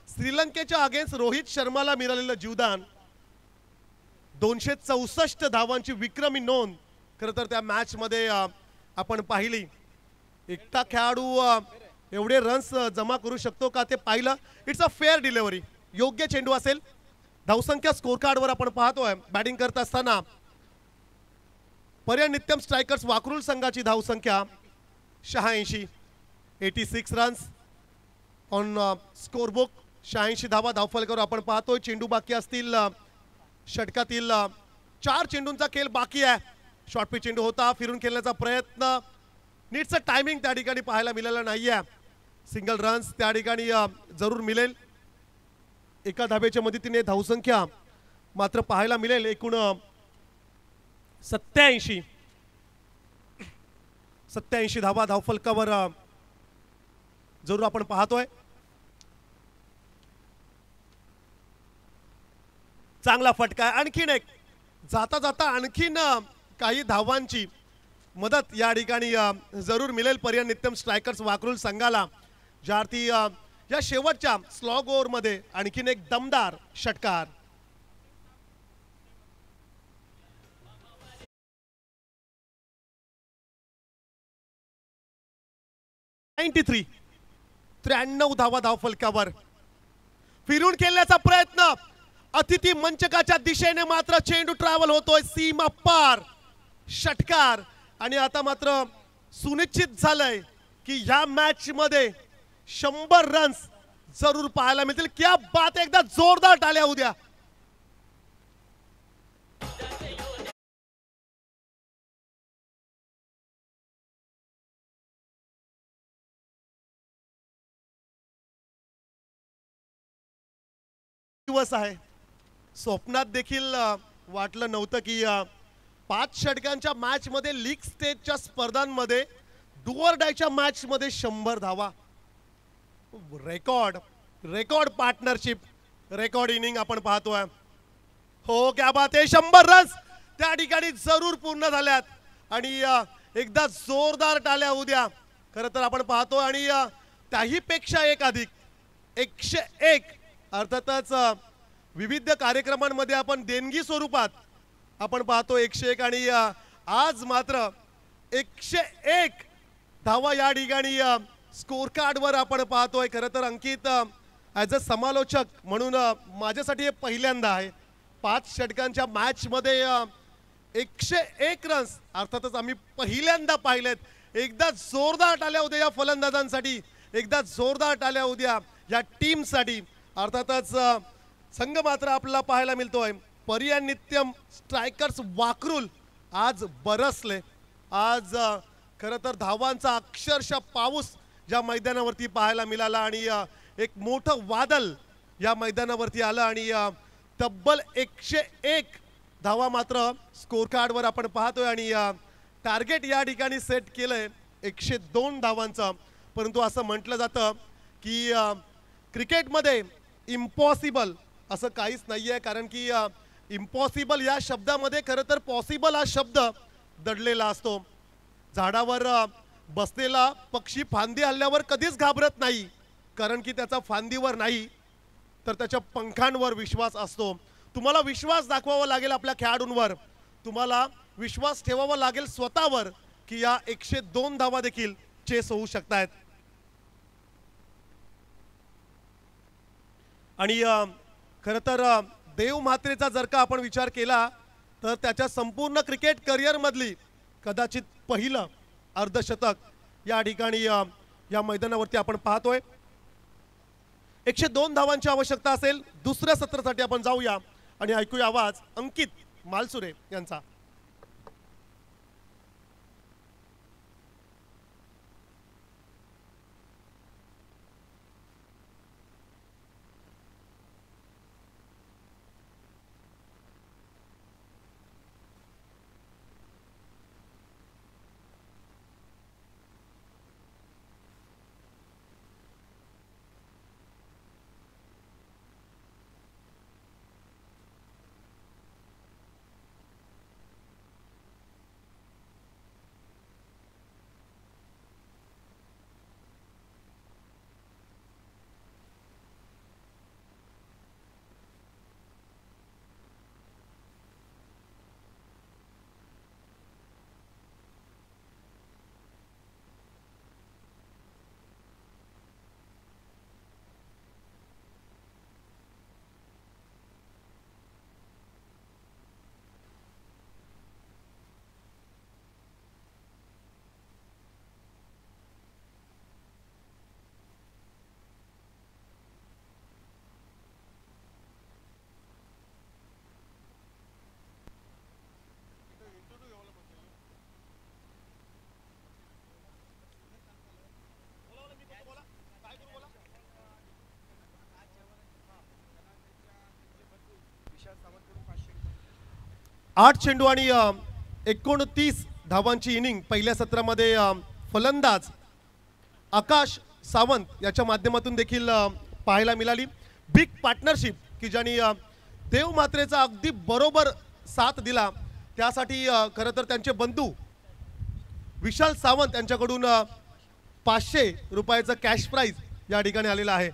श्रीलंकेच्या अगेन्स्ट रोहित शर्माला मिळालेलं जीवदान 264 धावांची विक्रमी नोंद खरं तर त्या मॅचमध्ये आपण पाहिली. एकटा खेळाडू एवढे रन्स जमा करू शकतो का ते पाहिलं. इट्स अ फेअर डिलिव्हरी, योग्य चेंडू असेल. धावसंख्या स्कोर कार्डवर आपण पाहतोय बॅटिंग करत असताना पर्याय नित्यम स्ट्रायकर्स वाकरूल संघाची धावसंख्या 86, 86 रन्स ऑन स्कोरबुक. 86 धावा धावफलकावर आपण पाहतोय. चेंडू बाकी असतील. षटकातील 4 चेंडूंचा खेळ बाकी आहे. शॉर्टपिच चेंडू होता, फिरून खेळण्याचा प्रयत्न, नीटचं टायमिंग त्या ठिकाणी पाहायला मिळालं नाहीये. सिंगल रन्स त्या ठिकाणी जरूर मिळेल. एका धाब्याच्या मदतीने धावसंख्या मात्र पाहायला मिळेल एकूण 87 धावा धावफलकावर जरूर आपण पाहतोय. चांगला फटका. आणखीन एक जाता जाता आणखीन काही धावांची मदत या ठिकाणी जरूर मिळेल पर्याय नित्यम स्ट्रायकर्स वाकरूल संघाला. ज्यार्थी या शेवटच्या स्लॉग ओव्हरमध्ये आणखीन एक दमदार षटकार. $93 93 धावा धावफलकावर. फिरून खेळण्याचा प्रयत्न अतिथी मंचकाच्या दिशेने मात्र चेंडू ट्रॅव्हल होतोय सीमा पार. षटकार. आणि आता मात्र सुनिश्चित झालंय की ह्या मॅच मध्ये 100 रन्स जरूर पाहायला मिळतील. क्या बात, एकदा जोरदार टाळ्या उद्या. दिवस आहे. स्वप्नात देखील वाटलं नव्हतं की 5 षटकांच्या मॅच मध्ये लीग स्टेजच्या स्पर्धांमध्ये डू ऑर डायच्या मॅच मध्ये 100 धावा. रेकॉर्ड पार्टनरशिप, रेकॉर्ड इनिंग आपण पाहतोय. हो, क्या बात आहे. 100 रन्स त्या ठिकाणी जरूर पूर्ण झाल्यात. आणि एकदा जोरदार टाळ्या उद्या. खरं तर आपण पाहतो आणि त्याही पेक्षा एक अधिक 101. अर्थातच विविध कार्यक्रमांमध्ये आपण देणगी स्वरूपात आपण पाहतो 101 आणि आज मात्र 101 धावा या ठिकाणी स्कोर कार्डवर आपण पाहतोय. खरं तर अंकित ॲज अ समालोचक म्हणून माझ्यासाठी हे पहिल्यांदा आहे. 5 षटकांच्या मॅचमध्ये 101 रन्स अर्थातच आम्ही पहिल्यांदा पाहिलेत. एकदा जोरदार टाळ्या उद्या या फलंदाजांसाठी, एकदा जोरदार टाळ्या उद्या या टीमसाठी. अर्थातच संघ मात्र आपल्याला पाहायला मिळतोय पर्याय नित्यम स्ट्रायकर्स वाकरूल आज बरसले. आज खरं तर धावांचा अक्षरशः पाऊस या मैदानावरती पाहायला मिळाला आणि एक मोठं वादळ या मैदानावरती आलं आणि तब्बल 101 धावा मात्र स्कोर कार्डवर आपण पाहतोय आणि टार्गेट या ठिकाणी सेट केलंय 102 धावांचं. परंतु असं म्हटलं जातं की क्रिकेटमध्ये इम्पॉसिबल असं काहीच नाही आहे, कारण की इम्पॉसिबल या शब्दामध्ये खरं तर पॉसिबल हा शब्द दडलेला असतो. झाडावर बसलेला पक्षी फांदी हल्ल्यावर कधीच घाबरत नाही, कारण की त्याचा फांदीवर नाही तर त्याच्या पंखांवर विश्वास असतो. तुम्हाला विश्वास दाखवावा लागेल आपल्या खेळाडूंवर, तुम्हाला विश्वास ठेवावा लागेल स्वतःवर की या 102 धावा देखील चेस होऊ शकतात. आणि खरं तर देव म्हात्रेचा जर का आपण विचार केला तर त्याच्या संपूर्ण क्रिकेट करिअरमधली कदाचित पहिलं अर्धशतक या ठिकाणी या मैदानावरती आपण पाहतोय. 102 धावांची आवश्यकता असेल. दुसऱ्या सत्रासाठी आपण जाऊया आणि ऐकूया आवाज अंकित मालसुरे यांचा. 8 चेंडू आणि 29 धावांची इनिंग पहिल्या सत्रामध्ये फलंदाज आकाश सावंत याच्या माध्यमातून देखील पाहायला मिळाली. बिग पार्टनरशिप की ज्यांनी देव मात्रेचा अगदी बरोबर साथ दिला, त्यासाठी खरं तर त्यांचे बंधू विशाल सावंत यांच्याकडून 500 रुपयाचं कॅश प्राइज या ठिकाणी आलेला आहे.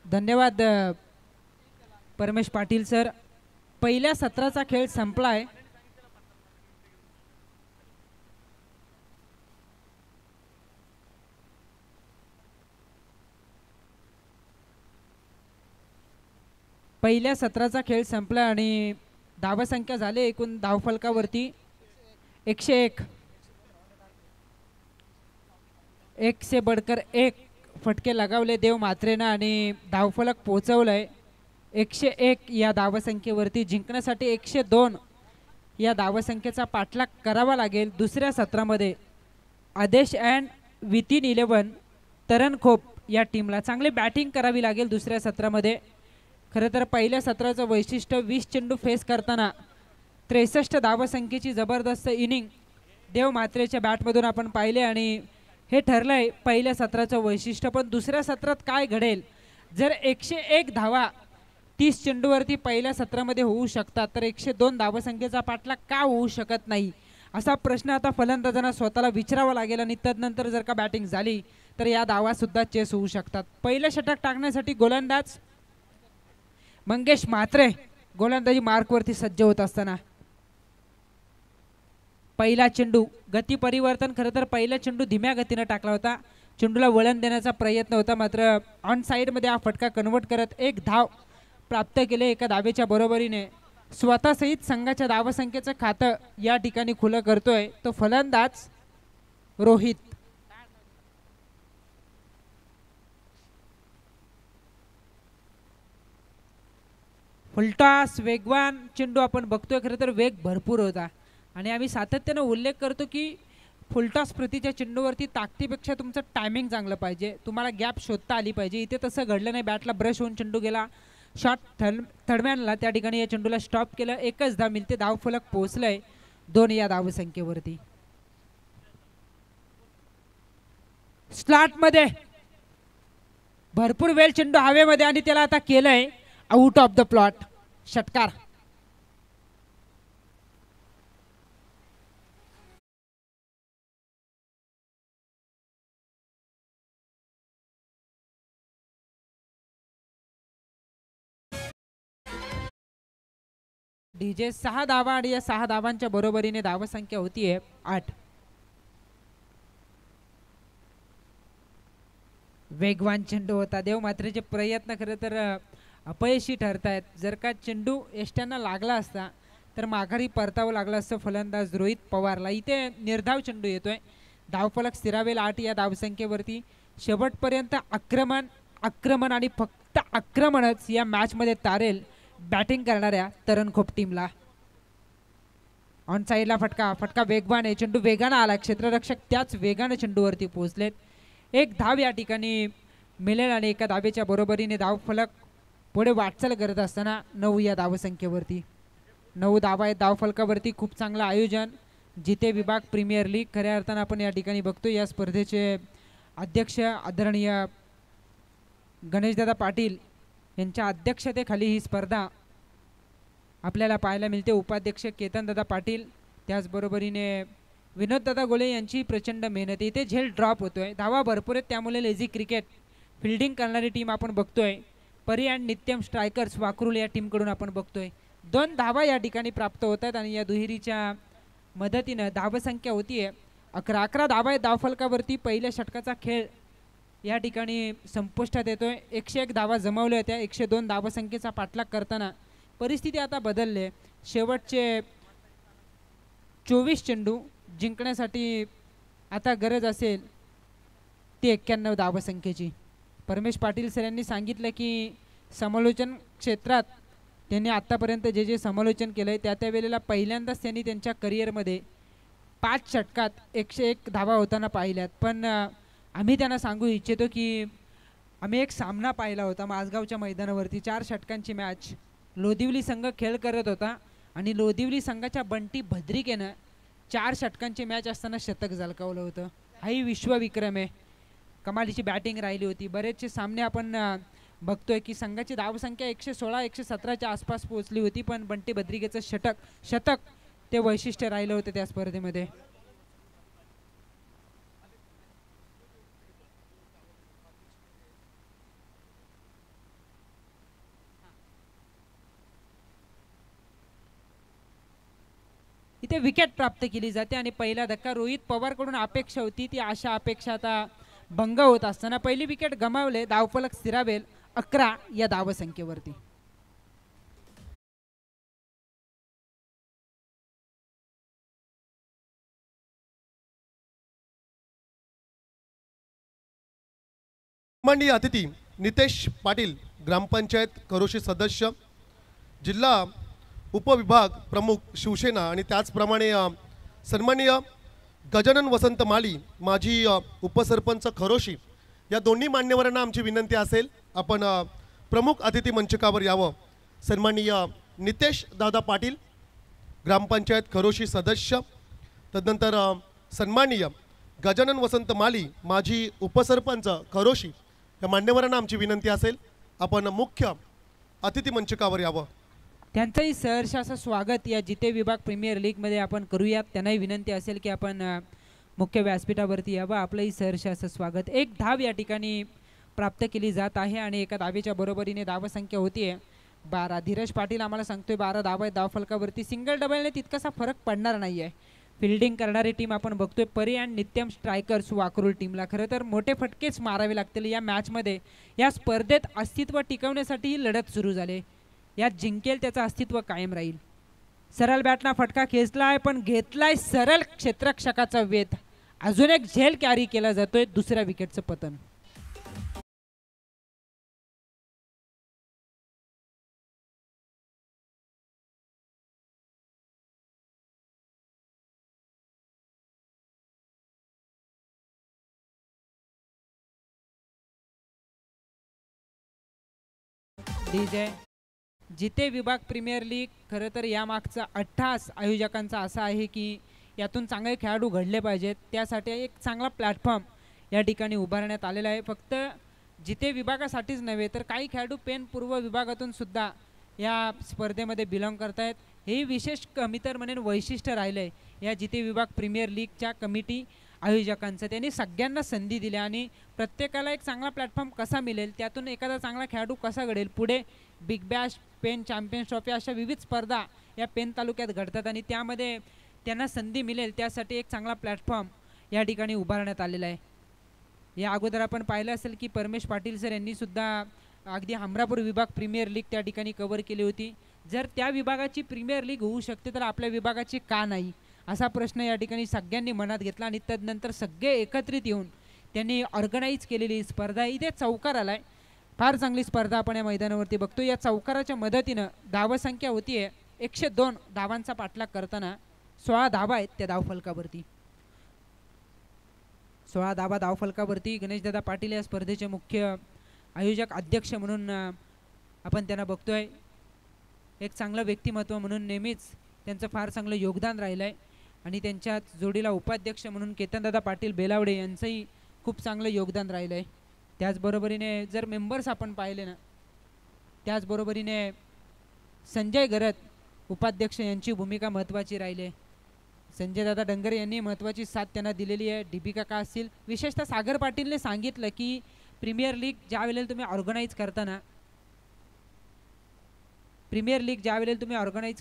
धन्यवाद परमेश पाटील सर. पहिल्या सत्राचा खेळ संपलाय. पहिल्या सत्राचा खेळ संपला आणि धावसंख्या झाले एकूण धावफलकावरती 101. 1 से बढ़कर 1 फटके लगावले देव म्हात्रेनं आणि धावफलक पोहोचवलंय 101 या धावसंख्येवरती. जिंकण्यासाठी 102 या धावसंख्येचा पाठलाग करावा लागेल. दुसऱ्या सत्रामध्ये आदेश अँड विथिन 11 तरणखोप या टीमला चांगली बॅटिंग करावी लागेल दुसऱ्या सत्रामध्ये. खरं तर पहिल्या सत्राचं वैशिष्ट्य 20 चेंडू फेस करताना 63 धावसंख्येची जबरदस्त इनिंग देव म्हात्रेच्या बॅटमधून आपण पाहिले आणि हे ठरलंय पहिल्या सत्राचं वैशिष्ट्य. पण दुसऱ्या सत्रात काय घडेल, जर 101 धावा 30 चेंडूवरती पहिल्या सत्रामध्ये होऊ शकतात तर 102 धावसंख्येचा पाठलाग का होऊ शकत नाही, असा प्रश्न आता फलंदाजांना स्वतःला विचारावा लागेल. आणि तदनंतर जर का बॅटिंग झाली तर या धावा सुद्धा चेस होऊ शकतात. पहिलं षटक टाकण्यासाठी गोलंदाज मंगेश म्हात्रे गोलंदाजी मार्कवरती सज्ज होत असताना पहिला चेंडू गती परिवर्तन. खरं तर पहिला चेंडू धीम्या गतीनं टाकला होता. चेंडूला वळण देण्याचा प्रयत्न होता, मात्र ऑन साईडमध्ये हा फटका कन्वर्ट करत एक धाव प्राप्त केले एका धावेच्या बरोबरीने. स्वतःसहित संघाच्या धावसंख्येचं खातं या ठिकाणी खुलं करतोय तो फलंदाज रोहित. फुलटॉस वेगवान चेंडू आपण बघतोय. खरं तर वेग भरपूर होता आणि आम्ही सातत्यानं उल्लेख करतो की फुलटॉस प्रतीच्या चेंडूवरती ताकदीपेक्षा तुमचं टायमिंग चांगलं पाहिजे, तुम्हाला गॅप शोधता आली पाहिजे. इथे तसं घडलं नाही. बॅटला ब्रश होऊन चेंडू गेला शॉट थर्डमॅनला, त्या ठिकाणी या चेंडूला स्टॉप केलं. एकच धाव मिळते. धावफलक पोहोचलंय 2 या धावसंख्येवरती. स्लॉटमध्ये भरपूर वेळ चेंडू हवेमध्ये आणि त्याला आता केलंय आउट ऑफ द प्लॉट. षटकार. डीजे 6 धावा आणि या 6 धावांच्या बरोबरीने धावसंख्या होतीये 8. वेगवान चेंडू होता. देव मात्रेचे प्रयत्न खरं तर अपयशी ठरतायत. जर का चेंडू यष्ट्यांना लागला असता तर माघारी परतावं लागलं असतं फलंदाज रोहित पवारला. इथे निर्धाव चेंडू येतोय. धावफलक स्थिरावेल 8 या धावसंख्येवरती. शेवटपर्यंत आक्रमण आणि फक्त आक्रमणच या मॅचमध्ये तारेल बॅटिंग करणाऱ्या तरणखोप टीमला. ऑन साईडला फटका वेगवान आहे. चेंडू वेगानं आला. क्षेत्ररक्षक त्याच वेगानं चेंडूवरती पोहोचलेत. एक धाव या ठिकाणी मिळेल आणि एका धावेच्या बरोबरीने धावफलक पुढे वाटचाल करत असताना 9 या धावसंख्येवरती. 9 धावा आहेत धावफलकावरती. खूप चांगलं आयोजन. जिते विभाग प्रीमियर लीग खऱ्या अर्थानं आपण या ठिकाणी बघतो. या स्पर्धेचे अध्यक्ष आदरणीय गणेशदादा पाटील यांच्या अध्यक्षतेखाली ही स्पर्धा आपल्याला पाहायला मिळते. उपाध्यक्ष केतनदादा पाटील, त्याचबरोबरीने विनोददादा गोले यांची प्रचंड मेहनत. इथे झेल ड्रॉप होतोय. धावा भरपूर आहेत त्यामुळे लेझी क्रिकेट फिल्डिंग करणारी टीम आपण बघतोय. परी अँड नित्यम स्ट्रायकर्स वाकरुल या टीमकडून आपण बघतोय. 2 धावा या ठिकाणी प्राप्त होत आहेत आणि या दुहेरीच्या मदतीनं धावसंख्या होतीये 11. 11 धावा आहेत धावफलकावरती. पहिल्या षटकाचा खेळ या ठिकाणी संपुष्टात येतोय. 101 धावा जमवल्या होत्या. 102 धावसंख्येचा पाठलाग करताना परिस्थिती आता बदलले. शेवटचे 24 चेंडू जिंकण्यासाठी आता गरज असेल ती 91 धावसंख्येची. परमेश पाटील सर यांनी सांगितलं की समालोचन क्षेत्रात त्यांनी आत्तापर्यंत जे समालोचन केलं आहे त्या वेळेला पहिल्यांदाच त्यांनी त्यांच्या करिअरमध्ये 5 षटकात 101 धावा होताना पाहिल्यात. पण आम्ही त्यांना सांगू इच्छितो की आम्ही एक सामना पाहिला होता माझगावच्या मैदानावरती. 4 षटकांची मॅच. लोदिवली संघ खेळ करत होता आणि लोदिवली संघाच्या बंटी भद्रिकेनं 4 षटकांची मॅच असताना शतक झळकावलं होतं. हाही विश्वविक्रम आहे. कमालीची बॅटिंग राहिली होती. बरेचसे सामने आपण बघतोय की संघाची धावसंख्या 116 117च्या आसपास पोहोचली होती, पण बंटी भद्रिकेचं शतक ते वैशिष्ट्य राहिलं होतं त्या स्पर्धेमध्ये. इथे विकेट प्राप्त केली जाते आणि पहिला धक्का रोहित पवारकडून अपेक्षा होती ती आशा अपेक्षा आता भंग होत असताना पहिली विकेट गमावले. धावफलक स्थिरावेल 11 या धावसंख्येवरती. माननीय अतिथी नितेश पाटील, ग्रामपंचायत करोशी सदस्य, जिल्हा उपविभाग प्रमुख शिवसेना आणि त्याचप्रमाणे सन्माननीय गजानन वसंत माळी, माजी उपसरपंच खरोशी, या दोन्ही मान्यवरांना आमची विनंती असेल आपण प्रमुख अतिथी मंचकावर यावं. सन्माननीय नितेश दादा पाटील, ग्रामपंचायत खरोशी सदस्य, तदनंतर सन्माननीय गजानन वसंत माळी, माजी उपसरपंच खरोशी, या मान्यवरांना आमची विनंती असेल आपण मुख्य अतिथी मंचकावर यावं. त्यांचंही सहर्ष असं स्वागत या जिते विभाग प्रीमियर लीगमध्ये आपण करूयात. त्यांनाही विनंती असेल की आपण मुख्य व्यासपीठावरती यावं, आपलंही सहर्ष असं स्वागत. एक धाव या ठिकाणी प्राप्त केली जात आहे आणि एका धावेच्या बरोबरीने धावसंख्या होतीये 12. धीरज पाटील आम्हाला सांगतोय 12 धावा आहेत धावफलकावरती. सिंगल डबलने तितकासा फरक पडणार नाही आहे. फिल्डिंग करणारी टीम आपण बघतोय परी अँड नित्यम स्ट्रायकर्स वाकरूल टीमला खरं तर मोठे फटकेच मारावे लागतील या मॅचमध्ये. या स्पर्धेत अस्तित्व टिकवण्यासाठी ही लढत सुरू झाली. यात जिंकेल त्याचं अस्तित्व कायम राहील. सरळ बॅटना फटका खेचलाय पण घेतलाय सरळ क्षेत्ररक्षकाचा वेध. अजून एक झेल कॅरी केला जातोय, दुसऱ्या विकेटचं पतन. डीजे जिते विभाग प्रीमियर लीग खरं तर यामागचा अट्टास आयोजकांचा असा आहे की यातून चांगले खेळाडू घडले पाहिजेत. त्यासाठी एक चांगला प्लॅटफॉर्म या ठिकाणी उभारण्यात आलेला आहे. फक्त जिते विभागासाठीच नव्हे तर काही खेळाडू पेन पूर्व विभागातून सुद्धा या स्पर्धेमध्ये बिलॉंग करतायत. हे विशेष कमी तर म्हणेन वैशिष्ट्य राहिलं आहे या जिते विभाग प्रीमियर लीगच्या कमिटी आयोजकांचं. त्यांनी सगळ्यांना संधी दिल्या आणि प्रत्येकाला एक चांगला प्लॅटफॉर्म कसा मिळेल, त्यातून एखादा चांगला खेळाडू कसा घडेल, पुढे बिग बॅश, पेन चॅम्पियन्स ट्रॉफी अशा विविध स्पर्धा या पेन तालुक्यात घडतात आणि त्यामध्ये त्यांना संधी मिळेल त्यासाठी एक चांगला प्लॅटफॉर्म या ठिकाणी उभारण्यात आलेला आहे. या अगोदर आपण पाहिलं असेल की परमेश पाटील सर यांनी सुद्धा अगदी हमरापूर विभाग प्रीमियर लीग त्या ठिकाणी कव्हर केली होती. जर त्या विभागाची प्रीमियर लीग होऊ शकते तर आपल्या विभागाची का नाही असा प्रश्न या ठिकाणी सगळ्यांनी मनात घेतला आणि तदनंतर सगळे एकत्रित येऊन त्यांनी ऑर्गनाईज केलेली स्पर्धा इथे चौकार आलाय. फार चांगली स्पर्धा आपण या मैदानावरती बघतो. या चौकाराच्या मदतीनं धावसंख्या होतीये 102 धावांचा पाठलाग करताना 16 धावा आहेत त्या धावफलकावरती. 16 धावा धावफलकावरती. गणेशदादा पाटील या स्पर्धेचे मुख्य आयोजक अध्यक्ष म्हणून आपण त्यांना बघतोय. एक चांगलं व्यक्तिमत्व म्हणून नेहमीच त्यांचं फार चांगलं योगदान राहिलं आहे आणि त्यांच्या जोडीला उपाध्यक्ष म्हणून केतनदादा पाटील बेलावडे यांचंही खूप चांगलं योगदान राहिलं आहे. त्याचबरोबरीने जर मेंबर्स आपण पाहिले ना, त्याचबरोबरीने संजय गरत उपाध्यक्ष यांची भूमिका महत्त्वाची राहिली आहे. संजयदादा डंगरे यांनी महत्त्वाची साथ त्यांना दिलेली आहे. डी बी काका असतील, विशेषतः सागर पाटीलने सांगितलं की प्रीमियर लीग ज्या वेळेला तुम्ही ऑर्गनाईज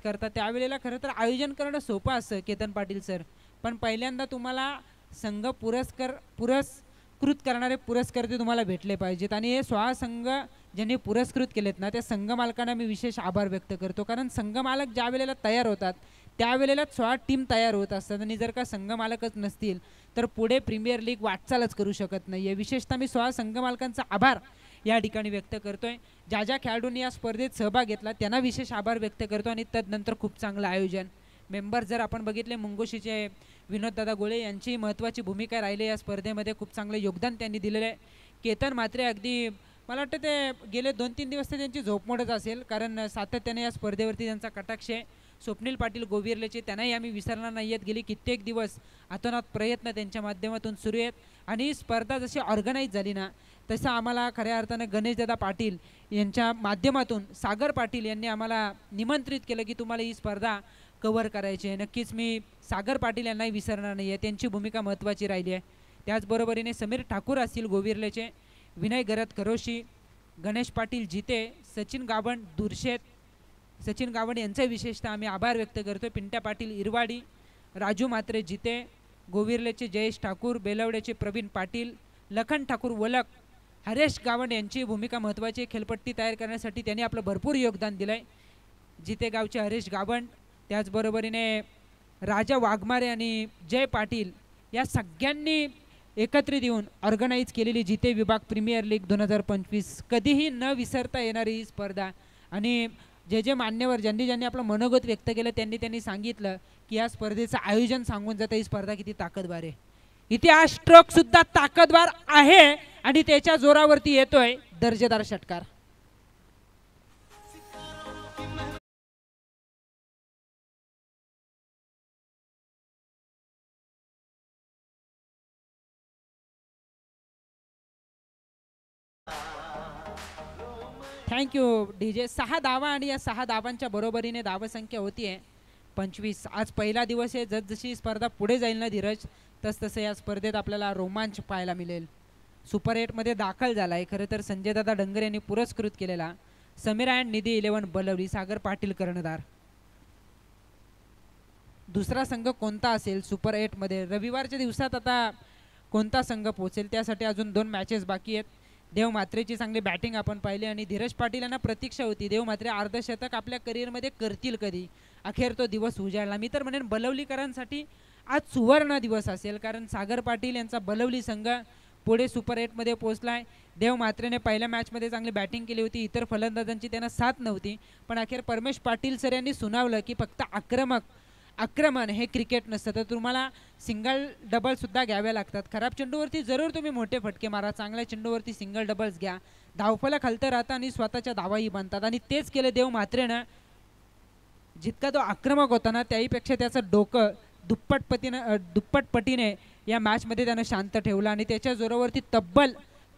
करता त्यावेळेला खरं तर आयोजन करणं सोपं असतं केतन पाटील सर, पण पहिल्यांदा तुम्हाला संघ पुरस्कृत करणारे पुरस्कर्ते तुम्हाला भेटले पाहिजेत आणि हे 16 संघ ज्यांनी पुरस्कृत केलेत ना त्या संघ मालकांना मी विशेष आभार व्यक्त करतो. कारण संघ मालक ज्या वेळेला तयार होतात त्यावेळेला 16 टीम तयार होत असतात आणि जर का संघ मालकच नसतील तर पुढे प्रीमियर लीग वाटचालच करू शकत नाही आहे. विशेषतः मी 16 संघ मालकांचा आभार या ठिकाणी व्यक्त करतोय. ज्या ज्या खेळाडूंनी या स्पर्धेत सहभाग घेतला त्यांना विशेष आभार व्यक्त करतो आणि तदनंतर खूप चांगलं आयोजन. मेंबर जर आपण बघितले मुंगोशीचे विनोददादा गोळे यांची महत्त्वाची भूमिका राहिली या स्पर्धेमध्ये. खूप चांगलं योगदान त्यांनी दिलेलं आहे. केतन मात्रे अगदी मला वाटतं ते गेले 2-3 दिवस ते त्यांची झोप मोडत असेल कारण सातत्याने या स्पर्धेवरती त्यांचा कटाक्ष आहे. स्वप्नील पाटील गोविर्लेचे त्यांनाही आम्ही विसरणार नाही आहेत. गेली कित्येक दिवस अतोनात प्रयत्न त्यांच्या माध्यमातून सुरू आहेत आणि स्पर्धा जशी ऑर्गनाईज झाली ना तसं आम्हाला खऱ्या अर्थानं गणेशदादा पाटील यांच्या माध्यमातून सागर पाटील यांनी आम्हाला निमंत्रित केलं की तुम्हाला ही स्पर्धा कव्हर करायची आहे. नक्कीच मी सागर पाटील यांनाही विसरणार नाही आहे. त्यांची भूमिका महत्त्वाची राहिली आहे. त्याचबरोबरीने समीर ठाकूर असतील गोविर्लेचे, विनय गरत करोशी, गणेश पाटील जिते, सचिन गावण दुर्शेत, सचिन गावण यांचा विशेषतः आम्ही आभार व्यक्त करतो. पिंट्या पाटील इरवाडी, राजू मात्रे जिते, गोविर्लेचे जयेश ठाकूर, बेलवड्याचे प्रवीण पाटील, लखन ठाकूर वलक, हरेश गावण यांची भूमिका महत्त्वाची. खेळपट्टी तयार करण्यासाठी त्यांनी आपलं भरपूर योगदान दिलं आहे. जिते गावचे हरेश गावण, त्याचबरोबरीने राजा वाघमारे आणि जय पाटील या सगळ्यांनी एकत्रित येऊन ऑर्गनाईज केलेली जिते विभाग प्रीमियर लीग 2025 कधीही न विसरता येणारी ही स्पर्धा. आणि जे मान्यवर ज्यांनी आपलं मनोगत व्यक्त केलं त्यांनी सांगितलं की या स्पर्धेचं आयोजन सांगून जातं ही स्पर्धा किती ताकदवार आहे. इथे हा स्ट्रोक सुद्धा ताकदवार आहे आणि त्याच्या जोरावरती येतोय दर्जेदार षटकार. Thank you DJ. 6 धावा आणि या 6 धावांच्या बरोबरीने धावसंख्या होतीये 25. आज पहिला दिवस आहे. जसजशी स्पर्धा पुढे जाईल ना धीरज तसतसं या स्पर्धेत आपल्याला रोमांच पाहायला मिळेल. सुपर 8मध्ये दाखल झाला आहे खरं तर संजयदादा डंगर यांनी पुरस्कृत केलेला समीरा अँड निधी 11 बलवली सागर पाटील कर्णधार. दुसरा संघ कोणता असेल सुपर 8मध्ये रविवारच्या दिवसात आता कोणता संघ पोहोचेल त्यासाठी अजून 2 मॅचेस बाकी आहेत. देव मात्रेची चांगली बॅटिंग आपण पाहिली आणि धीरज पाटील यांना प्रतीक्षा होती देव मात्रे अर्धशतक आपल्या करिअरमध्ये करतील कधी. अखेर तो दिवस उजाडला. मी तर म्हणेन बलवलीकरांसाठी आज सुवर्ण दिवस असेल कारण सागर पाटील यांचा बलवली संघ पुढे सुपर 8मध्ये पोहोचलाय. देव मात्रेने पहिल्या मॅचमध्ये चांगली बॅटिंग केली होती. इतर फलंदाजांची त्यांना साथ नव्हती पण अखेर परमेश पाटील सर यांनी सुनावलं की फक्त आक्रमण हे क्रिकेट नसतं तर तुम्हाला सिंगल डबलसुद्धा घ्याव्या लागतात. खराब चेंडूवरती जरूर तुम्ही मोठे फटके मारा चांगल्या चेंडूवरती सिंगल डबल्स घ्या. धावफलक हलतं राहतं आणि स्वतःच्या धावाही बांधतात आणि तेच केलं देव मात्रेनं. जितका तो आक्रमक होता ना त्याहीपेक्षा त्याचं डोकं दुप्पटपटीने या मॅचमध्ये त्यानं शांत ठेवलं आणि त्याच्या जोरावरती तब्बल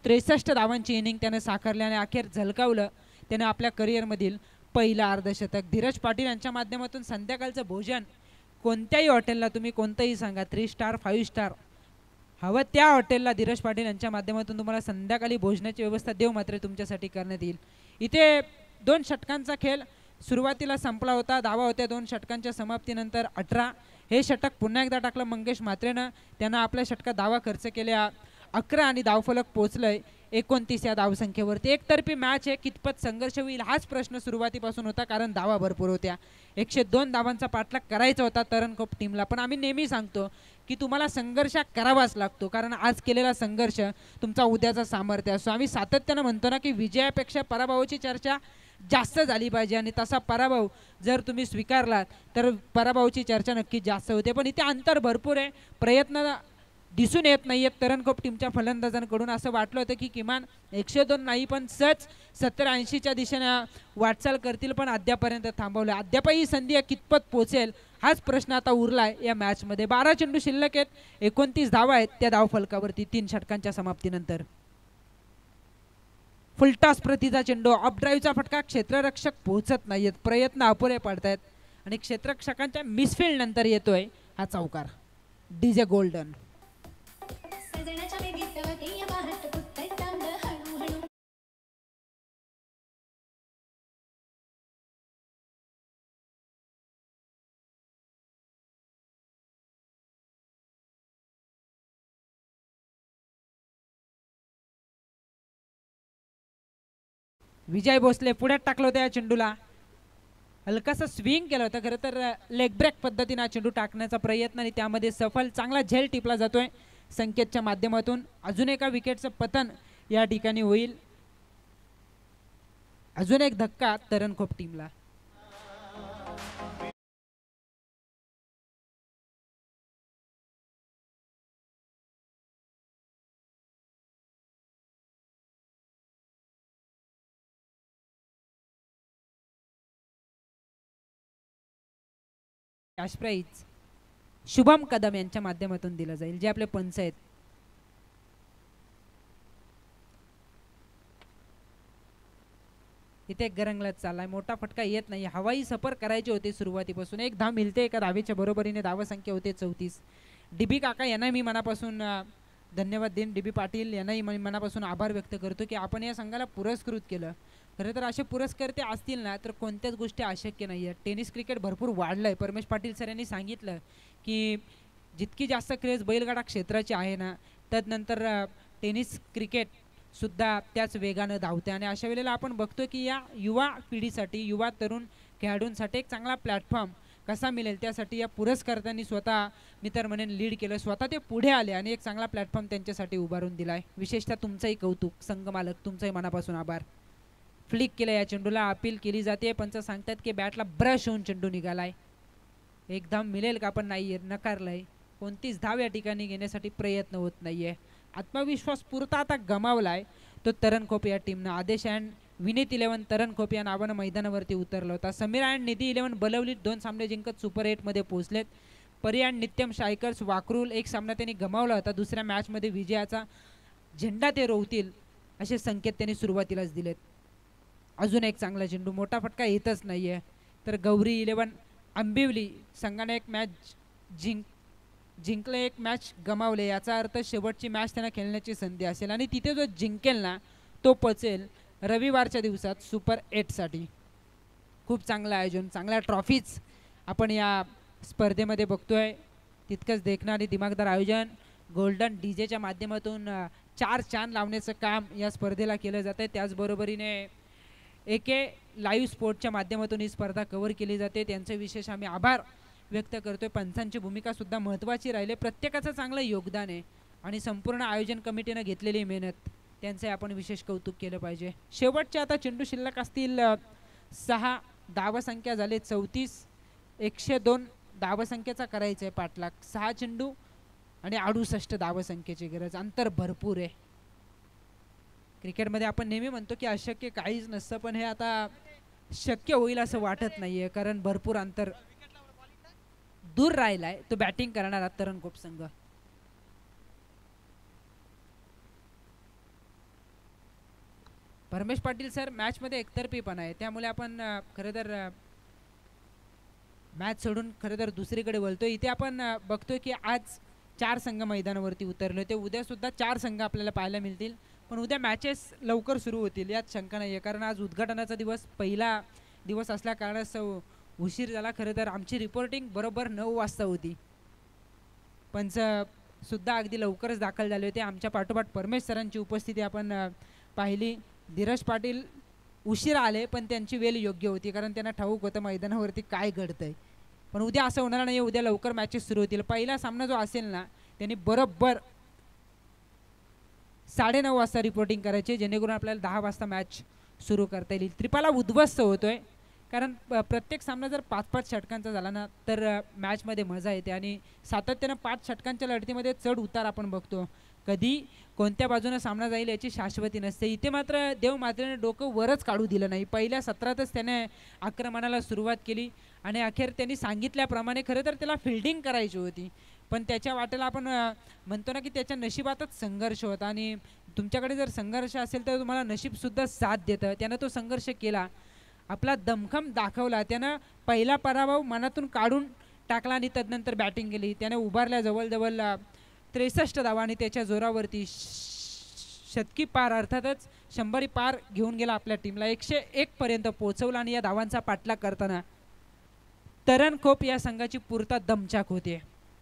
63 धावांची इनिंग त्यानं साकारली आणि अखेर झलकावलं त्यानं आपल्या करिअरमधील पहिलं अर्धशतक. धीरज पाटील यांच्या माध्यमातून संध्याकाळचं भोजन कोणत्याही हॉटेलला तुम्ही कोणतंही सांगा 3 स्टार 5 स्टार हवं त्या हॉटेलला धीरज पाटील यांच्या माध्यमातून तुम्हाला संध्याकाळी भोजनाची व्यवस्था देव मात्र तुमच्यासाठी करण्यात येईल. इथे 2 षटकांचा खेळ सुरुवातीला संपला होता. धावा होत्या 2 षटकांच्या समाप्तीनंतर 18. हे षटक पुन्हा एकदा टाकलं मंगेश म्हात्रेनं. त्यांना आपल्या षटकात धावा खर्च केल्या 11 आणि धावफलक पोहोचलंय 29 या धावसंख्येवरती. एकतर्फी मॅच आहे कितपत संघर्ष होईल हाच प्रश्न सुरुवातीपासून होता कारण धावा भरपूर होत्या. 102 धावांचा पाठलाग करायचा होता तरणखोप टीमला पण आम्ही नेहमी सांगतो की तुम्हाला संघर्ष करावाच लागतो कारण आज केलेला संघर्ष तुमचा उद्याचा सामर्थ्य असतो. आम्ही सातत्यानं म्हणतो ना की विजयापेक्षा पराभवाची चर्चा जास्त झाली पाहिजे आणि तसा पराभव जर तुम्ही स्वीकारलात तर पराभवाची चर्चा नक्कीच जास्त होते. पण इथे अंतर भरपूर आहे. प्रयत्न दिसून येत नाही आहेत तरणखोप टीमच्या फलंदाजांकडून. असं वाटलं होतं की किमान 102 नाही पण सहज 70-80च्या दिशेने वाटचाल करतील पण अद्यापर्यंत थांबवलं. अद्यापही संधी कितपत पोहोचेल हाच प्रश्न आता उरलाय या मॅचमध्ये. 12 चेंडू शिल्लक आहेत 29 धावा आहेत त्या धावफलकावरती 3 षटकांच्या समाप्तीनंतर. फुलटॉस प्रतीचा चेंडू ऑफ ड्राईव्हचा फटका क्षेत्ररक्षक पोहोचत नाहीयेत प्रयत्न अपुरे पडतायत आणि क्षेत्ररक्षकांच्या मिसफिल्ड नंतर येतोय हा चौकार. डीजे गोल्डन विजय भोसले पुढ्यात टाकलं होतं या चेंडूला. हलकासा स्विंग केलं होतं खरं तर लेग ब्रेक पद्धतीने हा चेंडू टाकण्याचा प्रयत्न आणि त्यामध्ये सफल चांगला झेल टिपला जातोय संकेतच्या माध्यमातून. अजून एका विकेटचं पतन या ठिकाणी होईल. अजून एक धक्का तरणखोप टीमला. कॅश प्राईज शुभम कदम यांच्या माध्यमातून दिलं जाईल जे आपले पंच आहेत. इथे गरंगलत चाललाय मोठा फटका येत नाही. हवाई सफर करायची होती सुरुवातीपासून. एक धाव मिळते एका धावेच्या बरोबरीने धावसंख्या होते 34. डीबी काका यांना मी मनापासून धन्यवाद देईन. डीबी पाटील यांनाही मी मनापासून आभार व्यक्त करतो की आपण या संघाला पुरस्कृत केलं. खरं तर असे पुरस्कार ते असतील ना तर कोणत्याच गोष्टी अशक्य नाही आहेत. टेनिस क्रिकेट भरपूर वाढलं आहे. परमेश पाटील सर यांनी सांगितलं की जितकी जास्त क्रेज बैलगाडा क्षेत्राची आहे ना तदनंतर टेनिस क्रिकेटसुद्धा त्याच वेगानं धावते आणि अशा वेळेला आपण बघतो की या युवा पिढीसाठी युवा तरुण खेळाडूंसाठी एक चांगला प्लॅटफॉर्म कसा मिळेल त्यासाठी या पुरस्कर्त्यांनी स्वतः मी तर म्हणेन लीड केलं. स्वतः ते पुढे आले आणि एक चांगला प्लॅटफॉर्म त्यांच्यासाठी उभारून दिला आहे. विशेषतः तुमचंही कौतुक संघ मालक तुमचंही मनापासून आभार. फ्लिक केलं या चेंडूला अपील केली जाते. पंच सांगतात की बॅटला ब्रश होऊन चेंडू निघालाय. एक धाव मिळेल का पण नाही नकारलाय. कोणतीच धाव या ठिकाणी घेण्यासाठी प्रयत्न होत नाहीये. आत्मविश्वास पुरता आता गमावलाय तो तरणखोप या टीमनं. आदेश अँड विनीत 11 तरणखोप या नावानं मैदानावरती उतरला होता. समीरा अँड निधी 11 बलवलीत 2 सामने जिंकत सुपर 8 मध्ये पोहोचलेत. परी अँड नित्यम शायकर्स वाकरूल 1 सामना त्यांनी गमावला होता. दुसऱ्या मॅचमध्ये विजयाचा झेंडा ते रोवतील असे संकेत त्यांनी सुरुवातीलाच दिलेत. अजून एक चांगला चेंडू मोठा फटका येतच नाहीये तर गौरी 11 आंबिवली संघाने एक मॅच जिंकले एक मॅच गमावले, याचा अर्थ शेवटची मॅच त्यांना खेळण्याची संधी असेल आणि तिथे जो जिंकेल ना तो पचेल रविवारच्या दिवसात सुपर 8साठी. खूप चांगलं आयोजन, चांगल्या ट्रॉफीज आपण या स्पर्धेमध्ये बघतोय. तितकंच देखणं आणि दिमागदार आयोजन, गोल्डन डीजेच्या माध्यमातून 4 चांद लावण्याचं काम या स्पर्धेला केलं जातं आहे. त्याचबरोबरीने एके लाईव्ह स्पोर्टच्या माध्यमातून ही स्पर्धा कव्हर केली जाते. त्यांचे विशेष आम्ही आभार व्यक्त करतोय. पंचांची भूमिकासुद्धा महत्त्वाची राहिली, प्रत्येकाचं चांगलं योगदान आहे आणि संपूर्ण आयोजन कमिटीनं घेतलेली मेहनत त्यांचे आपण विशेष कौतुक केलं पाहिजे. शेवटचे आता चेंडू शिल्लक असतील 6, धावसंख्या झाले 34, 102 धावसंख्येचा करायचं आहे पाठलाग. 6 चेंडू आणि 68 धावसंख्येची गरज, अंतर भरपूर आहे. क्रिकेटमध्ये आपण नेहमी म्हणतो की अशक्य काहीच नसतं, पण हे आता शक्य होईल असं वाटत नाहीये, कारण भरपूर अंतर दूर राहिलाय तो बॅटिंग करणारा तरणकोप संघ. परमेश पाटील सर, मॅचमध्ये एकतर्फीपणा आहे, त्यामुळे आपण खरं तर मॅच सोडून खरं तर दुसरीकडे वळतोय. इथे आपण बघतोय की आज 4 संघ मैदानावरती उतरले होते. उद्यासुद्धा 4 संघ आपल्याला पाहायला मिळतील, पण उद्या मॅचेस लवकर सुरू होतील यात शंका नाही आहे, कारण आज उद्घाटनाचा दिवस, पहिला दिवस असल्या कारणास्तव उशीर झाला. खरं तर आमची रिपोर्टिंग बरोबर 9 वाजता होती, पंच सुद्धा अगदी लवकरच दाखल झाले होते. आमच्या पाठोपाठ परमेश सरांची उपस्थिती आपण पाहिली. धीरज पाटील उशिरा आले, पण त्यांची वेळ योग्य होती, कारण त्यांना ठाऊक होतं मैदानावरती काय घडतंय. पण उद्या असं होणार नाही, उद्या लवकर मॅचेस सुरू होतील. पहिला सामना जो असेल ना त्यांनी बरोबर 9:30 वाजता रिपोर्टिंग करायचे, जेणेकरून आपल्याला 10 वाजता मॅच सुरू करता येईल. त्रिपाला उद्ध्वस्त होतोय, कारण प्रत्येक सामना जर 5-5 षटकांचा झाला ना तर मॅचमध्ये मजा येते आणि सातत्यानं 5 षटकांच्या लढतीमध्ये चढ उतार आपण बघतो. कधी कोणत्या बाजूने सामना जाईल याची शाश्वती नसते. इथे मात्र देव मात्रेने डोकं वरच काढू दिलं नाही. पहिल्या सत्रातच त्याने आक्रमणाला सुरुवात केली आणि अखेर त्यांनी सांगितल्याप्रमाणे खरं तर त्याला फिल्डिंग करायची होती, पण त्याच्या वाटेला आपण म्हणतो ना की त्याच्या नशिबातच संघर्ष होता आणि तुमच्याकडे जर संघर्ष असेल तर तुम्हाला नशीबसुद्धा साथ देतं. त्यानं तो संघर्ष केला, आपला दमखम दाखवला, त्यानं पहिला पराभव मनातून काढून टाकला आणि तदनंतर बॅटिंग केली. त्याने उभारल्या जवळजवळ 63 धावा आणि त्याच्या जोरावरती शतकी पार, अर्थातच 100 पार घेऊन गेला आपल्या टीमला. 101 पर्यंत पोहोचवला आणि या धावांचा पाठलाग करताना तरणकोप या संघाची पुरता दमछाक होते.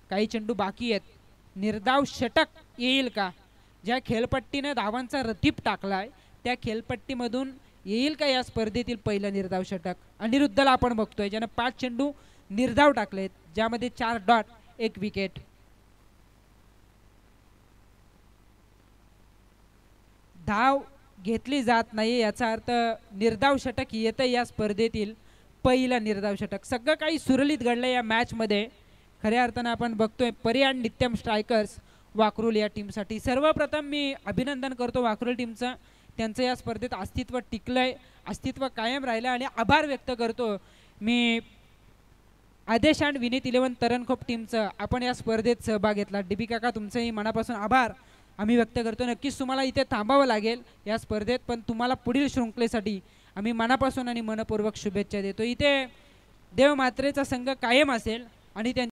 काही चेंडू बाकी आहेत, निर्धाव षटक येईल का? ज्या खेळपट्टीनं धावांचा रतीप टाकलाय त्या खेळपट्टीमधून येईल का या स्पर्धेतील पहिलं निर्धाव षटक? अनिरुद्धला आपण बघतोय, ज्यानं 5 चेंडू निर्धाव टाकलेत, ज्यामध्ये 4 डॉट 1 विकेट. धाव घेतली जात नाही याचा अर्थ निर्धाव षटक येतं या स्पर्धेतील पहिलं निर्धाव षटक. सगळं काही सुरळीत घडलं या मॅचमध्ये. खऱ्या अर्थानं आपण बघतोय परियाण नित्यम स्ट्रायकर्स वाकरोल या टीमसाठी. सर्वप्रथम मी अभिनंदन करतो वाकरोल टीमचं, त्यांचं या स्पर्धेत अस्तित्व टिकलंय, अस्तित्व कायम राहिलं आणि आभार व्यक्त करतो मी आदेश अँड विनीत 11 तरणखोप टीमचं. आपण या स्पर्धेत सहभाग घेतला. डीबी काका तुमचंही मनापासून आभार आम्ही व्यक्त करतो. नक्कीच तुम्हाला इथे थांबावं लागेल या स्पर्धेत, पण तुम्हाला पुढील शृंखलेसाठी आम्ही मनापासून आणि मनपूर्वक शुभेच्छा देतो. इथे देव मात्रेचा संघ कायम असेल आणि